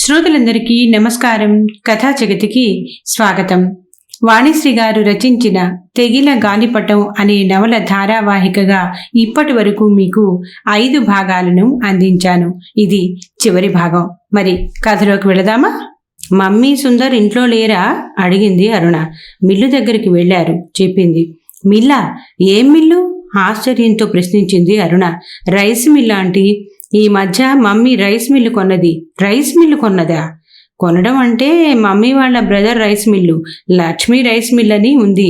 శ్రోతలందరికీ నమస్కారం. కథా జగతికి స్వాగతం. వాణిశ్రీ గారు రచించిన తెగిల గాలిపటం అనే నవల ధారావాహికగా ఇప్పటి వరకు మీకు 5 భాగాలను అందించాను. ఇది చివరి భాగం. మరి కథలోకి వెళదామా? మమ్మీ సుందర్ ఇంట్లో లేరా అడిగింది అరుణ. మిల్లు దగ్గరికి వెళ్లారు చెప్పింది. మిల్లా? ఏం మిల్లు? ఆశ్చర్యంతో ప్రశ్నించింది అరుణ. Rice mill aunty. ఈ మధ్య మమ్మీ రైస్ మిల్లు కొన్నది. రైస్ మిల్లు కొన్నదా? కొనడం అంటే మమ్మీ వాళ్ళ brother rice mill, Lakshmi rice mill అని ఉంది.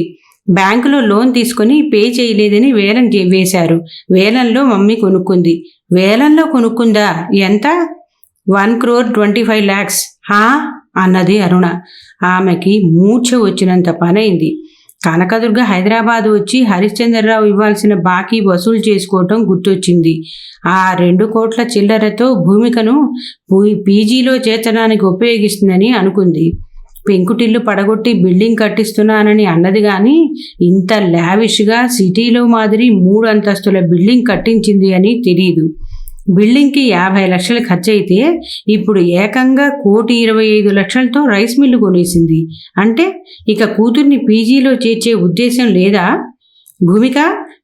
బ్యాంకులో లోన్ తీసుకుని పే చేయలేదని వేలం వేశారు. వేలంలో మమ్మీ కొనుక్కుంది. వేలంలో కొనుక్కుందా? ఎంత? 1,25,00,000. అన్నది అరుణ. ఆమెకి మూర్ఛ వచ్చినంత పనైంది. కనకదుర్గ హైదరాబాద్ వచ్చి హరిశ్చంద్రరావు ఇవ్వాల్సిన బాకీ వసూలు చేసుకోవటం గుర్తొచ్చింది. ఆ 2 కోట్ల చిల్లరతో భూమికను పీజీలో చేర్చడానికి ఉపయోగిస్తుందని అనుకుంది. పెంకుటిల్లు పడగొట్టి బిల్డింగ్ కట్టిస్తున్నానని అన్నది కానీ ఇంత లావిష్గా సిటీలో మాదిరి 3 అంతస్తుల బిల్డింగ్ కట్టించింది అని తెలియదు. బిల్డింగ్కి 50 లక్షలు ఖర్చయితే ఇప్పుడు ఏకంగా 1,25,00,000తో రైస్ మిల్లు కొనేసింది. అంటే ఇక కూతుర్ని పీజీలో చేర్చే ఉద్దేశం లేదా? భూమిక,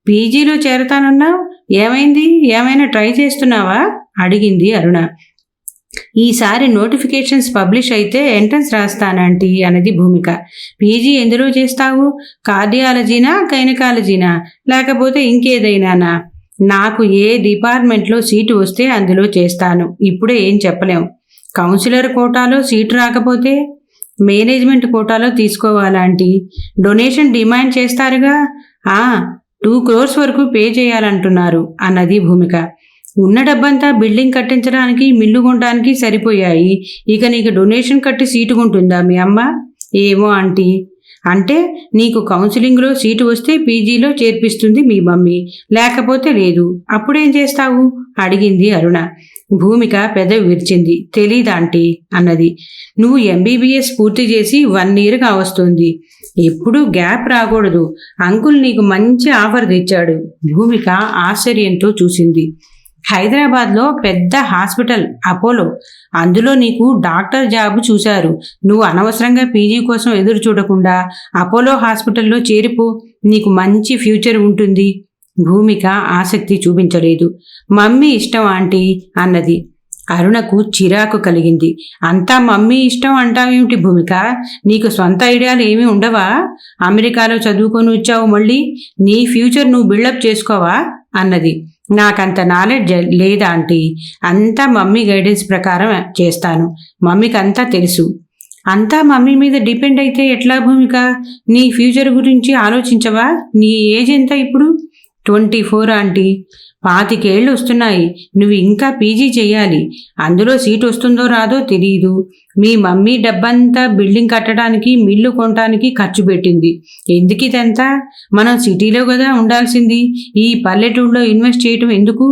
పీజీలో చేరతానన్నావు, ఏమైంది? ఏమైనా ట్రై చేస్తున్నావా అడిగింది అరుణ. ఈసారి నోటిఫికేషన్స్ పబ్లిష్ అయితే ఎంట్రన్స్ రాస్తానంటీ అన్నది భూమిక. పీజీ ఎందులో చేస్తావు? కార్డియాలజీనా, గైనకాలజీనా, లేకపోతే ఇంకేదైనానా? నాకు ఏ డిపార్ట్మెంట్లో సీటు వస్తే అందులో చేస్తాను. ఇప్పుడే ఏం చెప్పలేం. కౌన్సిలర్ కోటాలో సీటు రాకపోతే మేనేజ్మెంట్ కోటాలో తీసుకోవాలంటీ. డొనేషన్ డిమాండ్ చేస్తారుగా. 2 crores వరకు పే చేయాలంటున్నారు అన్నది భూమిక. ఉన్న డబ్బంతా బిల్డింగ్ కట్టించడానికి, మిల్లు కొనడానికి సరిపోయాయి. ఇక నీకు డొనేషన్ కట్టి సీటు కొంటుందా మీ అమ్మ? ఏమో ఆంటీ. అంటే నీకు కౌన్సిలింగ్లో సీటు వస్తే పీజీలో చేర్పిస్తుంది మీ మమ్మీ, లేకపోతే లేదు. అప్పుడేం చేస్తావు అడిగింది అరుణ. భూమిక పెదవి విరిచింది. తెలీదాంటీ అన్నది. నువ్వు MBBS పూర్తి చేసి 1 year కావస్తుంది. ఎప్పుడూ గ్యాప్ రాకూడదు. అంకుల్ నీకు మంచి ఆఫర్ తెచ్చాడు. భూమిక ఆశ్చర్యంతో చూసింది. హైదరాబాద్లో పెద్ద హాస్పిటల్ అపోలో, అందులో నీకు డాక్టర్ జాబ్ చూశారు. నువ్వు అనవసరంగా పీజీ కోసం ఎదురు చూడకుండా అపోలో హాస్పిటల్లో చేరిపో. నీకు మంచి ఫ్యూచర్ ఉంటుంది. భూమిక ఆసక్తి చూపించలేదు. మమ్మీ ఇష్టం ఆంటీ అన్నది. అరుణకు చిరాకు కలిగింది. అంతా మమ్మీ ఇష్టం అంటావేమిటి భూమిక? నీకు సొంత ఐడియాలు ఏమీ ఉండవా? అమెరికాలో చదువుకొని వచ్చావు, మళ్ళీ నీ ఫ్యూచర్ నువ్వు బిల్డప్ చేసుకోవా అన్నది. నాకంత నాలెడ్జ్ లేదా ఆంటీ. అంతా మమ్మీ గైడెన్స్ ప్రకారం చేస్తాను. మమ్మీకి అంతా తెలుసు. అంతా మమ్మీ మీద డిపెండ్ అయితే ఎట్లా భూమిక? నీ ఫ్యూచర్ గురించి ఆలోచించవా? నీ ఏజ్ ఎంత ఇప్పుడు? 24 ఆంటీ. 25 ఏళ్ళు వస్తున్నాయి. నువ్వు ఇంకా పీజీ చెయ్యాలి. అందులో సీట్ వస్తుందో రాదో తెలియదు. మీ మమ్మీ డబ్బంతా బిల్డింగ్ కట్టడానికి, మిల్లు కొనడానికి ఖర్చు పెట్టింది. ఎందుకు ఇదంతా? మనం సిటీలో కదా ఉండాల్సింది. ఈ పల్లెటూళ్ళలో ఇన్వెస్ట్ చేయటం ఎందుకు?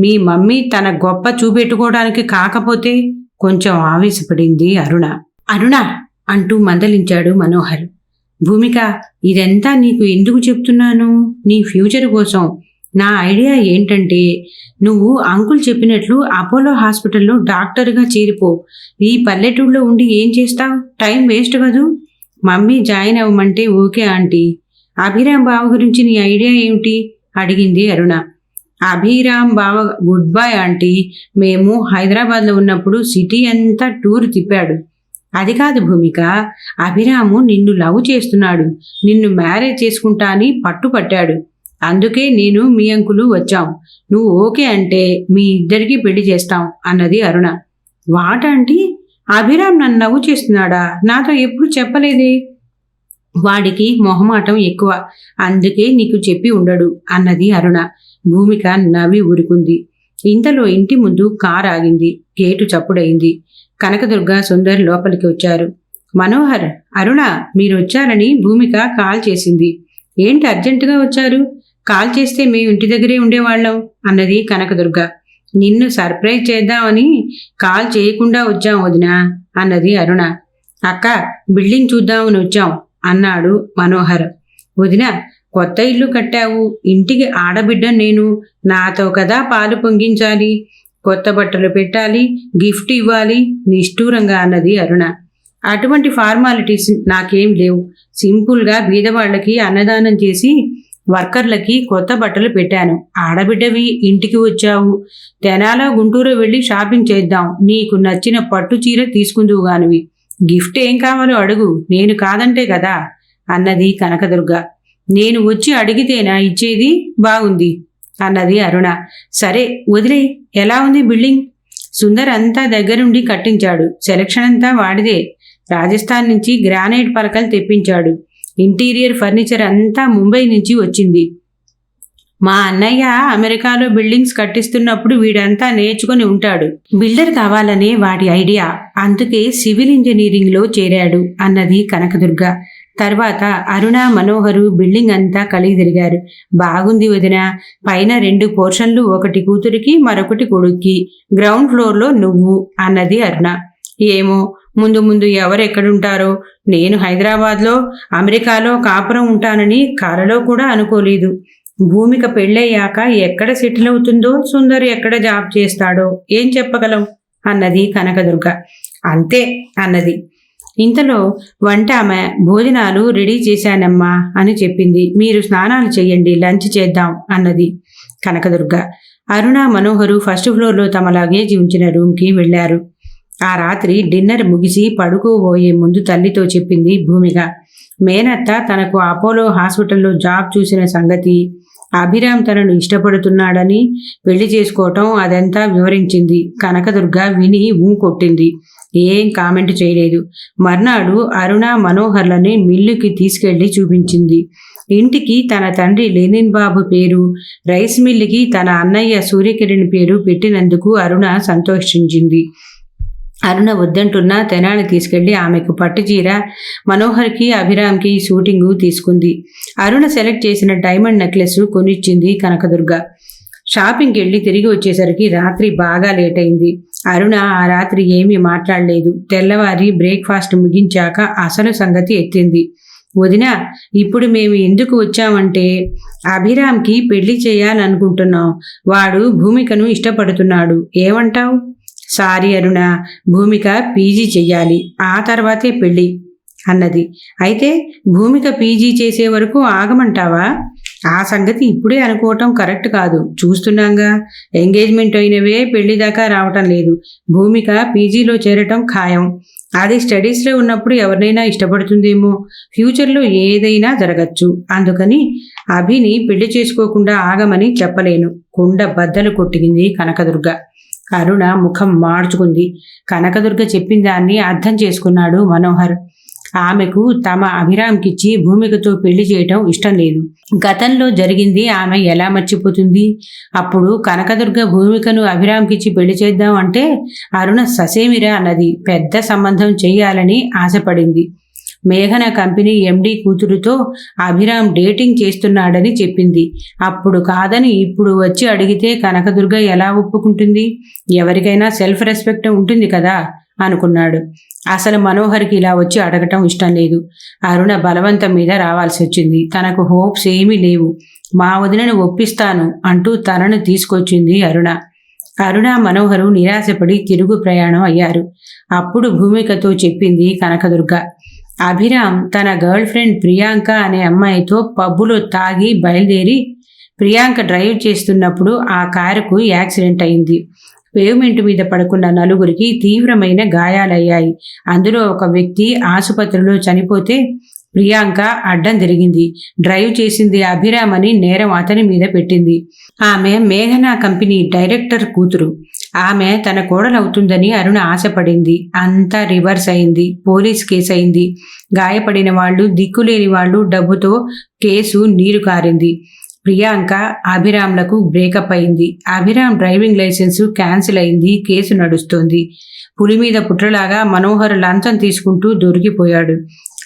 మీ మమ్మీ తన గొప్ప చూపెట్టుకోవడానికి కాకపోతే? కొంచెం ఆవేశపడింది అరుణ. అరుణ అంటూ మందలించాడు మనోహర్. భూమిక, ఇదంతా నీకు ఎందుకు చెప్తున్నాను? నీ ఫ్యూచర్ కోసం. నా ఐడియా ఏంటంటే, నువ్వు అంకుల్ చెప్పినట్లు అపోలో హాస్పిటల్లో డాక్టర్గా చేరిపో. ఈ పల్లెటూళ్ళలో ఉండి ఏం చేస్తావు? టైం వేస్ట్ కదూ. మమ్మీ జాయిన్ అవ్వమంటే ఓకే ఆంటీ. అభిరామ్ బావ గురించి నీ ఐడియా ఏమిటి అడిగింది అరుణ. అభిరామ్ బావ గుడ్ బాయ్ ఆంటీ. మేము హైదరాబాద్లో ఉన్నప్పుడు సిటీ అంతా టూర్ తిప్పాడు. అది కాదు భూమిక, అభిరాము నిన్ను లవ్ చేస్తున్నాడు. నిన్ను మ్యారేజ్ చేసుకుంటా అని పట్టుపట్టాడు. అందుకే నేను మీ అంకులు వచ్చాం. నువ్వు ఓకే అంటే మీ ఇద్దరికీ పెళ్లి చేస్తాం అన్నది అరుణ. వాటంటీ? అభిరామ్ నన్ను లవ్ చేస్తున్నాడా? నాతో ఎప్పుడు చెప్పలేదే. వాడికి మొహమాటం ఎక్కువ, అందుకే నీకు చెప్పి ఉండడు అన్నది అరుణ. భూమిక నవ్వి ఊరుకుంది. ఇంతలో ఇంటి ముందు కారు ఆగింది. గేటు చప్పుడైంది. కనకదుర్గ, సుందర్ లోపలికి వచ్చారు. మనోహర్, అరుణ మీరొచ్చారని భూమిక కాల్ చేసింది. ఏంటి అర్జెంటుగా వచ్చారు? కాల్ చేస్తే మేము ఇంటి దగ్గరే ఉండేవాళ్ళం అన్నది కనకదుర్గ. నిన్ను సర్ప్రైజ్ చేద్దామని కాల్ చేయకుండా వచ్చాం వదినా అన్నది అరుణ. అక్క, బిల్డింగ్ చూద్దామని వచ్చాం అన్నాడు మనోహర్. వదినా, కొత్త ఇల్లు కట్టావు. ఇంటికి ఆడబిడ్డ నేను. నాతో కదా పాలు పొంగించాలి. కొత్త బట్టలు పెట్టాలి, గిఫ్ట్ ఇవ్వాలి నిష్ఠూరంగా అన్నది అరుణ. అటువంటి ఫార్మాలిటీస్ నాకేం లేవు. సింపుల్గా బీదవాళ్లకి అన్నదానం చేసి వర్కర్లకి కొత్త బట్టలు పెట్టాను. ఆడబిడ్డవి, ఇంటికి వచ్చావు. తెనాల గుంటూరు వెళ్ళి షాపింగ్ చేద్దాం. నీకు నచ్చిన పట్టు చీర తీసుకుందువు గానివి. గిఫ్ట్ ఏం కావాలో అడుగు, నేను కాదంటే కదా అన్నది కనకదుర్గ. నేను వచ్చి అడిగితేనా ఇచ్చేది? బాగుంది అన్నది అరుణ. సరే వదిలే. ఎలా ఉంది బిల్డింగ్? సుందర్ అంతా దగ్గరుండి కట్టించాడు. సెలక్షన్ అంతా వాడిదే. రాజస్థాన్ నుంచి గ్రానైట్ పలకలు తెప్పించాడు. ఇంటీరియర్ ఫర్నిచర్ అంతా ముంబై నుంచి వచ్చింది. మా అన్నయ్య అమెరికాలో బిల్డింగ్స్ కట్టిస్తున్నప్పుడు వీడంతా నేర్చుకుని ఉంటాడు. బిల్డర్ కావాలనే వాడి ఐడియా. అందుకే సివిల్ ఇంజనీరింగ్లో చేరాడు అన్నది కనకదుర్గ. తర్వాత అరుణ, మనోహరు బిల్డింగ్ అంతా కలిగి తిరిగారు. బాగుంది వదిన. పైన 2 పోర్షన్లు, ఒకటి కూతురికి మరొకటి కొడుక్కి. గ్రౌండ్ ఫ్లోర్లో నువ్వు అన్నది అరుణ. ఏమో, ముందు ముందు ఎవరెక్కడుంటారో. నేను హైదరాబాద్లో, అమెరికాలో కాపురం ఉంటానని కలలో కూడా అనుకోలేదు. భూమిక పెళ్ళయ్యాక ఎక్కడ సెటిల్ అవుతుందో, సుందర్ ఎక్కడ జాబ్ చేస్తాడో ఏం చెప్పగలం అన్నది కనకదుర్గ. అంతే అన్నది. ఇంతలో వంట ఆమె భోజనాలు రెడీ చేశానమ్మా అని చెప్పింది. మీరు స్నానాలు చేయండి, లంచ్ చేద్దాం అన్నది కనకదుర్గ. అరుణ, మనోహరు ఫస్ట్ ఫ్లోర్లో తమ లగేజ్ ఉంచిన రూమ్కి వెళ్లారు. ఆ రాత్రి డిన్నర్ ముగిసి పడుకోబోయే ముందు తల్లితో చెప్పింది భూమిక. మేనత్త తనకు అపోలో హాస్పిటల్లో జాబ్ చూసిన సంగతి, అభిరామ్ తనను ఇష్టపడుతున్నాడని, పెళ్లి చేసుకోవటం అదంతా వివరించింది. కనకదుర్గ విని కొట్టింది. ఏం కామెంట్ చేయలేదు. మర్నాడు అరుణ, మనోహర్లని మిల్లుకి తీసుకెళ్లి చూపించింది. ఇంటికి తన తండ్రి లెనిన్ బాబు పేరు, రైస్ మిల్లుకి తన అన్నయ్య సూర్యకిరణ్ పేరు పెట్టినందుకు అరుణ సంతోషించింది. అరుణ వద్దంటున్నా తెనాలి తీసుకెళ్లి ఆమెకు పట్టుచీర, మనోహర్కి, అభిరామ్కి షూటింగు తీసుకుంది. అరుణ సెలెక్ట్ చేసిన డైమండ్ నెక్లెస్ కొనిచ్చింది కనకదుర్గ. షాపింగ్కి వెళ్ళి తిరిగి వచ్చేసరికి రాత్రి బాగా లేట్ అయింది. అరుణ ఆ రాత్రి ఏమీ మాట్లాడలేదు. తెల్లవారి బ్రేక్ఫాస్ట్ ముగించాక అసలు సంగతి ఎత్తింది. వదిన, ఇప్పుడు మేము ఎందుకు వచ్చామంటే, అభిరామ్కి పెళ్లి చేయాలనుకుంటున్నాం. వాడు భూమికను ఇష్టపడుతున్నాడు. ఏమంటావు? సారీ అరుణ, భూమిక పీజీ చెయ్యాలి, ఆ తర్వాతే పెళ్ళి అన్నది. అయితే భూమిక పీజీ చేసే వరకు ఆగమంటావా? ఆ సంగతి ఇప్పుడే అనుకోవటం కరెక్ట్ కాదు. చూస్తున్నాంగా, ఎంగేజ్మెంట్ అయినవే పెళ్లి దాకా రావటం లేదు. భూమిక పీజీలో చేరటం ఖాయం. అది స్టడీస్లో ఉన్నప్పుడు ఎవరినైనా ఇష్టపడుతుందేమో. ఫ్యూచర్లో ఏదైనా జరగచ్చు. అందుకని అభిని పెళ్లి చేసుకోకుండా ఆగమని చెప్పలేను. కుండ బద్దలు కొట్టింది కనకదుర్గ. అరుణ ముఖం మార్చుకుంది. కనకదుర్గ చెప్పిన దాన్ని అర్థం చేసుకున్నాడు మనోహర్. ఆమెకు తమ అభిరామ్కిచ్చి భూమికతో పెళ్లి చేయటం ఇష్టం లేదు. గతంలో జరిగింది ఆమె ఎలా మర్చిపోతుంది? అప్పుడు కనకదుర్గ భూమికను అభిరామ్కిచ్చి పెళ్లి చేద్దాం అంటే అరుణ ససేమిరా అన్నది. పెద్ద సంబంధం చెయ్యాలని ఆశపడింది. మేఘన కంపెనీ ఎండి కూతురుతో అభిరామ్ డేటింగ్ చేస్తున్నాడని చెప్పింది. అప్పుడు కాదని ఇప్పుడు వచ్చి అడిగితే కనకదుర్గ ఎలా ఒప్పుకుంటుంది? ఎవరికైనా సెల్ఫ్ రెస్పెక్ట్ ఉంటుంది కదా అనుకున్నాడు. అసలు మనోహర్కి ఇలా వచ్చి అడగటం ఇష్టం లేదు. అరుణ బలవంతం మీద రావాల్సి వచ్చింది. తనకు హోప్స్ ఏమీ లేవు. మా వదినను ఒప్పిస్తాను అంటూ తనను తీసుకొచ్చింది అరుణ. అరుణ, మనోహరు నిరాశపడి తిరుగు ప్రయాణం అయ్యారు. అప్పుడు భూమికతో చెప్పింది కనకదుర్గ. అభిరామ్ తన గర్ల్ ఫ్రెండ్ ప్రియాంక అనే అమ్మాయితో పబ్బులో తాగి బయలుదేరి ప్రియాంక డ్రైవ్ చేస్తున్నప్పుడు ఆ కారుకు యాక్సిడెంట్ అయింది. పేవ్మెంట్ మీద పడుకున్న నలుగురికి తీవ్రమైన గాయాలయ్యాయి. అందులో ఒక వ్యక్తి ఆసుపత్రిలో చనిపోతే ప్రియాంక అడ్డం తిరిగింది. డ్రైవ్ చేసింది అభిరామ్ అని నేరం అతని మీద పెట్టింది. ఆమె మేఘనా కంపెనీ డైరెక్టర్ కూతురు. ఆమె తన కోడలవుతుందని అరుణ ఆశపడింది. అంతా రివర్స్ అయింది. పోలీస్ కేసు అయింది. గాయపడిన వాళ్ళు, దిక్కులేని వాళ్ళు, డబ్బుతో కేసు నీరు కారింది. ప్రియాంక, అభిరామ్లకు బ్రేకప్ అయింది. అభిరామ్ డ్రైవింగ్ లైసెన్సు క్యాన్సిల్ అయింది. కేసు నడుస్తోంది. పులి మీద పుట్రలాగా మనోహర్ లంచం తీసుకుంటూ దొరికిపోయాడు.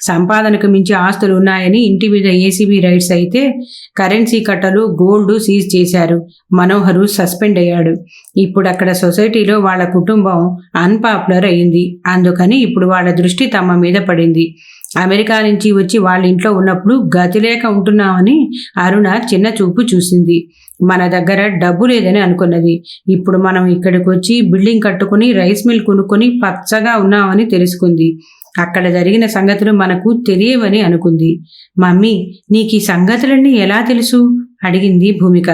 సంపాదనకు మించి ఆస్తులు ఉన్నాయని ఇంటి మీద ఏసీబీ రైడ్స్ అయితే కరెన్సీ కట్టలు, గోల్డ్ సీజ్ చేశారు. మనోహరు సస్పెండ్ అయ్యాడు. ఇప్పుడు అక్కడ సొసైటీలో వాళ్ళ కుటుంబం అన్పాపులర్ అయింది. అందుకని ఇప్పుడు వాళ్ళ దృష్టి తమ మీద పడింది. అమెరికా నుంచి వచ్చి వాళ్ళ ఇంట్లో ఉన్నప్పుడు గతి లేక ఉంటున్నామని అరుణ చిన్న చూపు చూసింది. మన దగ్గర డబ్బు లేదని అనుకున్నది. ఇప్పుడు మనం ఇక్కడికి వచ్చి బిల్డింగ్ కట్టుకుని రైస్ మిల్ కొనుక్కొని పచ్చగా ఉన్నామని తెలుసుకుంది. అక్కడ జరిగిన సంగతులు మనకు తెలియవని అనుకుంది. మమ్మీ, నీకు ఈ సంగతులన్నీ ఎలా తెలుసు అడిగింది భూమిక.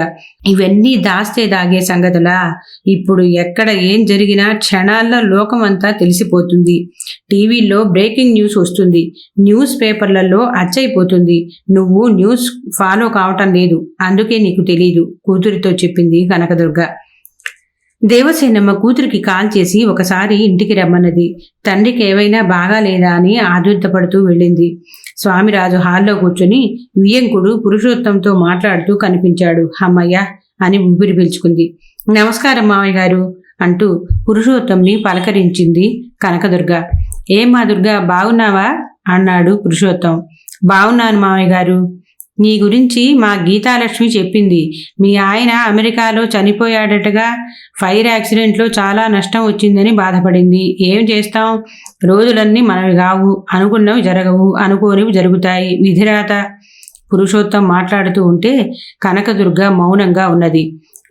ఇవన్నీ దాస్తే దాగే సంగతులా? ఇప్పుడు ఎక్కడ ఏం జరిగినా క్షణాల్లో లోకమంతా తెలిసిపోతుంది. టీవీలో బ్రేకింగ్ న్యూస్ వస్తుంది, న్యూస్ పేపర్లలో అచ్చయిపోతుంది. నువ్వు న్యూస్ ఫాలో కావటం లేదు, అందుకే నీకు తెలీదు కూతురితో చెప్పింది కనకదుర్గ. దేవసేనమ్మ కూతురికి కాల్ చేసి ఒకసారి ఇంటికి రమ్మన్నది. తండ్రికి ఏవైనా బాగాలేదా అని ఆదుర్తపడుతూ వెళ్ళింది. స్వామిరాజు హాల్లో కూర్చుని వియ్యంకుడు పురుషోత్తంతో మాట్లాడుతూ కనిపించాడు. అమ్మయ్య అని ఊపిరి పీల్చుకుంది. నమస్కారం మావయ్య గారు అంటూ పురుషోత్తంని పలకరించింది కనకదుర్గ. ఏమ్మా దుర్గా, బాగున్నావా అన్నాడు పురుషోత్తం. బాగున్నాను మావయ్య గారు. నీ గురించి మా గీతాలక్ష్మి చెప్పింది. మీ ఆయన అమెరికాలో చనిపోయాడటగా. ఫైర్ యాక్సిడెంట్లో చాలా నష్టం వచ్చిందని బాధపడింది. ఏం చేస్తాం, రోజులన్నీ మనవి కావు. అనుకున్నవి జరగవు, అనుకోనివి జరుగుతాయి, విధిరాత. పురుషోత్తం మాట్లాడుతూ ఉంటే కనకదుర్గ మౌనంగా ఉన్నది.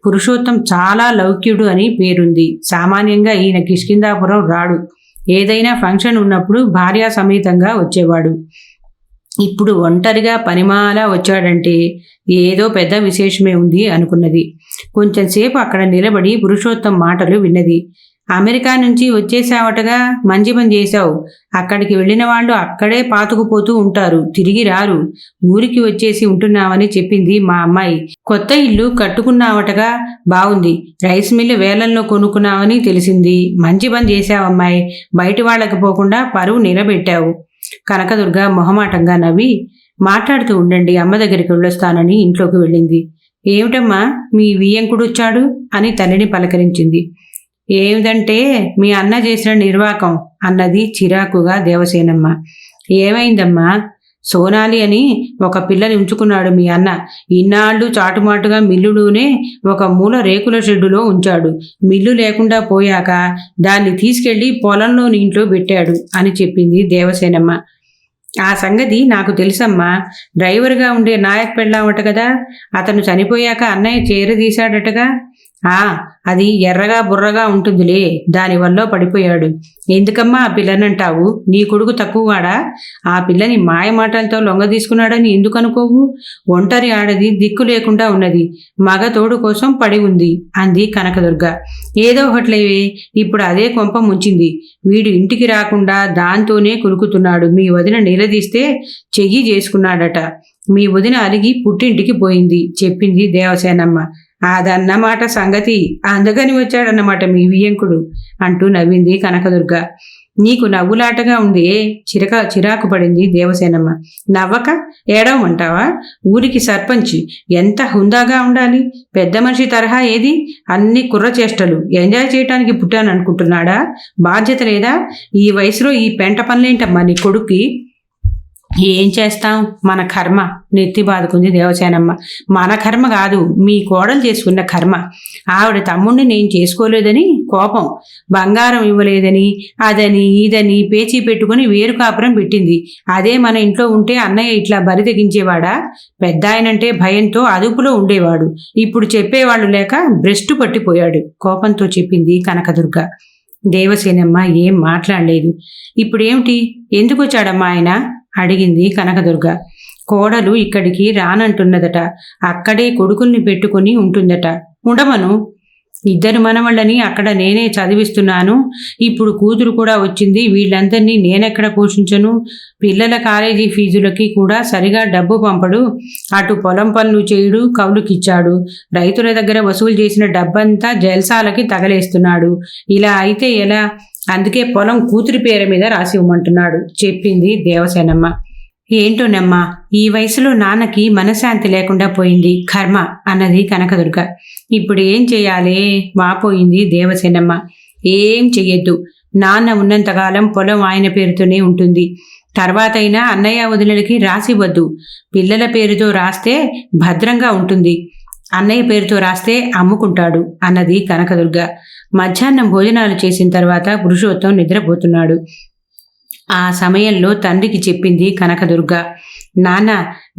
పురుషోత్తం చాలా లౌక్యుడు అని పేరుంది. సామాన్యంగా ఈయన కిష్కిందాపురం రాడు. ఏదైనా ఫంక్షన్ ఉన్నప్పుడు భార్యా సమేతంగా వచ్చేవాడు. ఇప్పుడు ఒంటరిగా పనిమాలా వచ్చాడంటే ఏదో పెద్ద విశేషమే ఉంది అనుకున్నది. కొంచెంసేపు అక్కడ నిలబడి పురుషోత్తం మాటలు విన్నది. అమెరికా నుంచి వచ్చేసావటగా, మంచి పని చేశావు. అక్కడికి వెళ్ళిన వాళ్ళు అక్కడే పాతుకుపోతూ ఉంటారు, తిరిగి రారు. ఊరికి వచ్చేసి ఉంటున్నావని చెప్పింది మా అమ్మాయి. కొత్త ఇల్లు కట్టుకున్నావటగా, బాగుంది. రైస్ మిల్లు వేలంలో కొనుక్కున్నావని తెలిసింది. మంచి పని చేశావమ్మాయి. బయటి వాళ్ళకి పోకుండా పరువు నిలబెట్టావు. కనకదుర్గ మొహమాటంగా నవ్వి, మాట్లాడుతూ ఉండండి, అమ్మ దగ్గరికి వెళ్ళొస్తానని ఇంట్లోకి వెళ్ళింది. ఏమిటమ్మా, మీ వియ్యంకుడు వచ్చాడు అని తల్లిని పలకరించింది. ఏమిటంటే మీ అన్న చేసిన నిర్వాకం అన్నది చిరాకుగా దేవసేనమ్మ. ఏమైందమ్మా? సోనాలి అని ఒక పిల్లని ఉంచుకున్నాడు మీ అన్న. ఇన్నాళ్ళు చాటుమాటుగా మిల్లులోనే ఒక మూల రేకుల షెడ్డులో ఉంచాడు. మిల్లు లేకుండా పోయాక దాన్ని తీసుకెళ్లి పొలంలోని ఇంట్లో పెట్టాడు అని చెప్పింది దేవసేనమ్మ. ఆ సంగతి నాకు తెలుసమ్మా. డ్రైవర్గా ఉండే నాయక్ పెళ్ళామట కదా, అతను చనిపోయాక అన్నయ్య చేరదీశాడటగా. అది ఎర్రగా బుర్రగా ఉంటుందిలే, దానివల్ల పడిపోయాడు. ఎందుకమ్మా ఆ పిల్లనంటావు? నీ కొడుకు తక్కువవాడా? ఆ పిల్లని మాయ మాటలతో లొంగ తీసుకున్నాడని ఎందుకు అనుకోవు? ఒంటరి ఆడది, దిక్కు లేకుండా ఉన్నది, మగ తోడు కోసం పడి ఉంది అంది కనకదుర్గ. ఏదో ఒకట్లేవే, ఇప్పుడు అదే కొంప ముంచింది. వీడు ఇంటికి రాకుండా దాంతోనే కురుకుతున్నాడు. మీ వదిన నిలదీస్తే చెయ్యి చేసుకున్నాడట. మీ వదిన అలిగి పుట్టింటికి పోయింది చెప్పింది దేవసేనమ్మ. అదన్నమాట సంగతి. అందుకని వచ్చాడన్నమాట మీ వియ్యంకుడు అంటూ నవ్వింది కనకదుర్గ. నీకు నవ్వులాటగా ఉంది, చిరాకు పడింది దేవసేనమ్మ. నవ్వక ఏడవమంటావా? ఊరికి సర్పంచ్, ఎంత హుందాగా ఉండాలి. పెద్ద మనిషి తరహా ఏది? అన్ని కుర్ర చేష్టలు. ఎంజాయ్ చేయటానికి పుట్టాననుకుంటున్నాడా? బాధ్యత లేదా? ఈ వయసులో ఈ పెంట పనులేంటమ్మా నీ కొడుక్కి? ఏం చేస్తాం, మన కర్మ నెత్తి బాదుకుంది దేవసేనమ్మ. మన కర్మ కాదు, మీ కోడలు చేసుకున్న కర్మ. ఆవిడ తమ్ముడిని నేను చేసుకోలేదని కోపం, బంగారం ఇవ్వలేదని, అదని ఇదని పేచీ పెట్టుకుని వేరు కాపురం పెట్టింది. అదే మన ఇంట్లో ఉంటే అన్నయ్య ఇట్లా బరి తెగించేవాడా? పెద్ద ఆయనంటే భయంతో అదుపులో ఉండేవాడు. ఇప్పుడు చెప్పేవాళ్ళు లేక బ్రెస్టు పట్టిపోయాడు కోపంతో చెప్పింది కనకదుర్గ. దేవసేనమ్మ ఏం మాట్లాడలేదు. ఇప్పుడేమిటి, ఎందుకు వచ్చాడమ్మా ఆయన అడిగింది కనకదుర్గ. కోడలు ఇక్కడికి రానంటున్నదట. అక్కడే కొడుకుల్ని పెట్టుకుని ఉంటుందట. ఉండమను. 2 మనవళ్ళని అక్కడ నేనే చదివిస్తున్నాను. ఇప్పుడు కూతురు కూడా వచ్చింది. వీళ్ళందరినీ నేనెక్కడ పోషించను? పిల్లల కాలేజీ ఫీజులకి కూడా సరిగా డబ్బు పంపడు. అటు పొలం పనులు చేయుడు, కౌలుకిచ్చాడు. రైతుల దగ్గర వసూలు చేసిన డబ్బంతా జల్సాలకి తగలేస్తున్నాడు. ఇలా అయితే ఎలా? అందుకే పొలం కూతురి పేరు మీద రాసి ఇవ్వమంటున్నాడు చెప్పింది దేవసేనమ్మ. ఏంటోనమ్మా, ఈ వయసులో నాన్నకి మనశ్శాంతి లేకుండా పోయింది, కర్మ అన్నది కనకదుర్గ. ఇప్పుడు ఏం చెయ్యాలి వాపోయింది దేవసేనమ్మ. ఏం చెయ్యొద్దు. నాన్న ఉన్నంతకాలం పొలం ఆయన పేరుతోనే ఉంటుంది. తర్వాతైనా అన్నయ్య వదినలకి రాసివ్వద్దు. పిల్లల పేరుతో రాస్తే భద్రంగా ఉంటుంది. అన్నయ్య పేరుతో రాస్తే అమ్ముకుంటాడు అన్నది కనకదుర్గ. మధ్యాహ్నం భోజనాలు చేసిన తర్వాత పురుషోత్తం నిద్రపోతున్నాడు. ఆ సమయంలో తండ్రికి చెప్పింది కనకదుర్గ. నాన్న,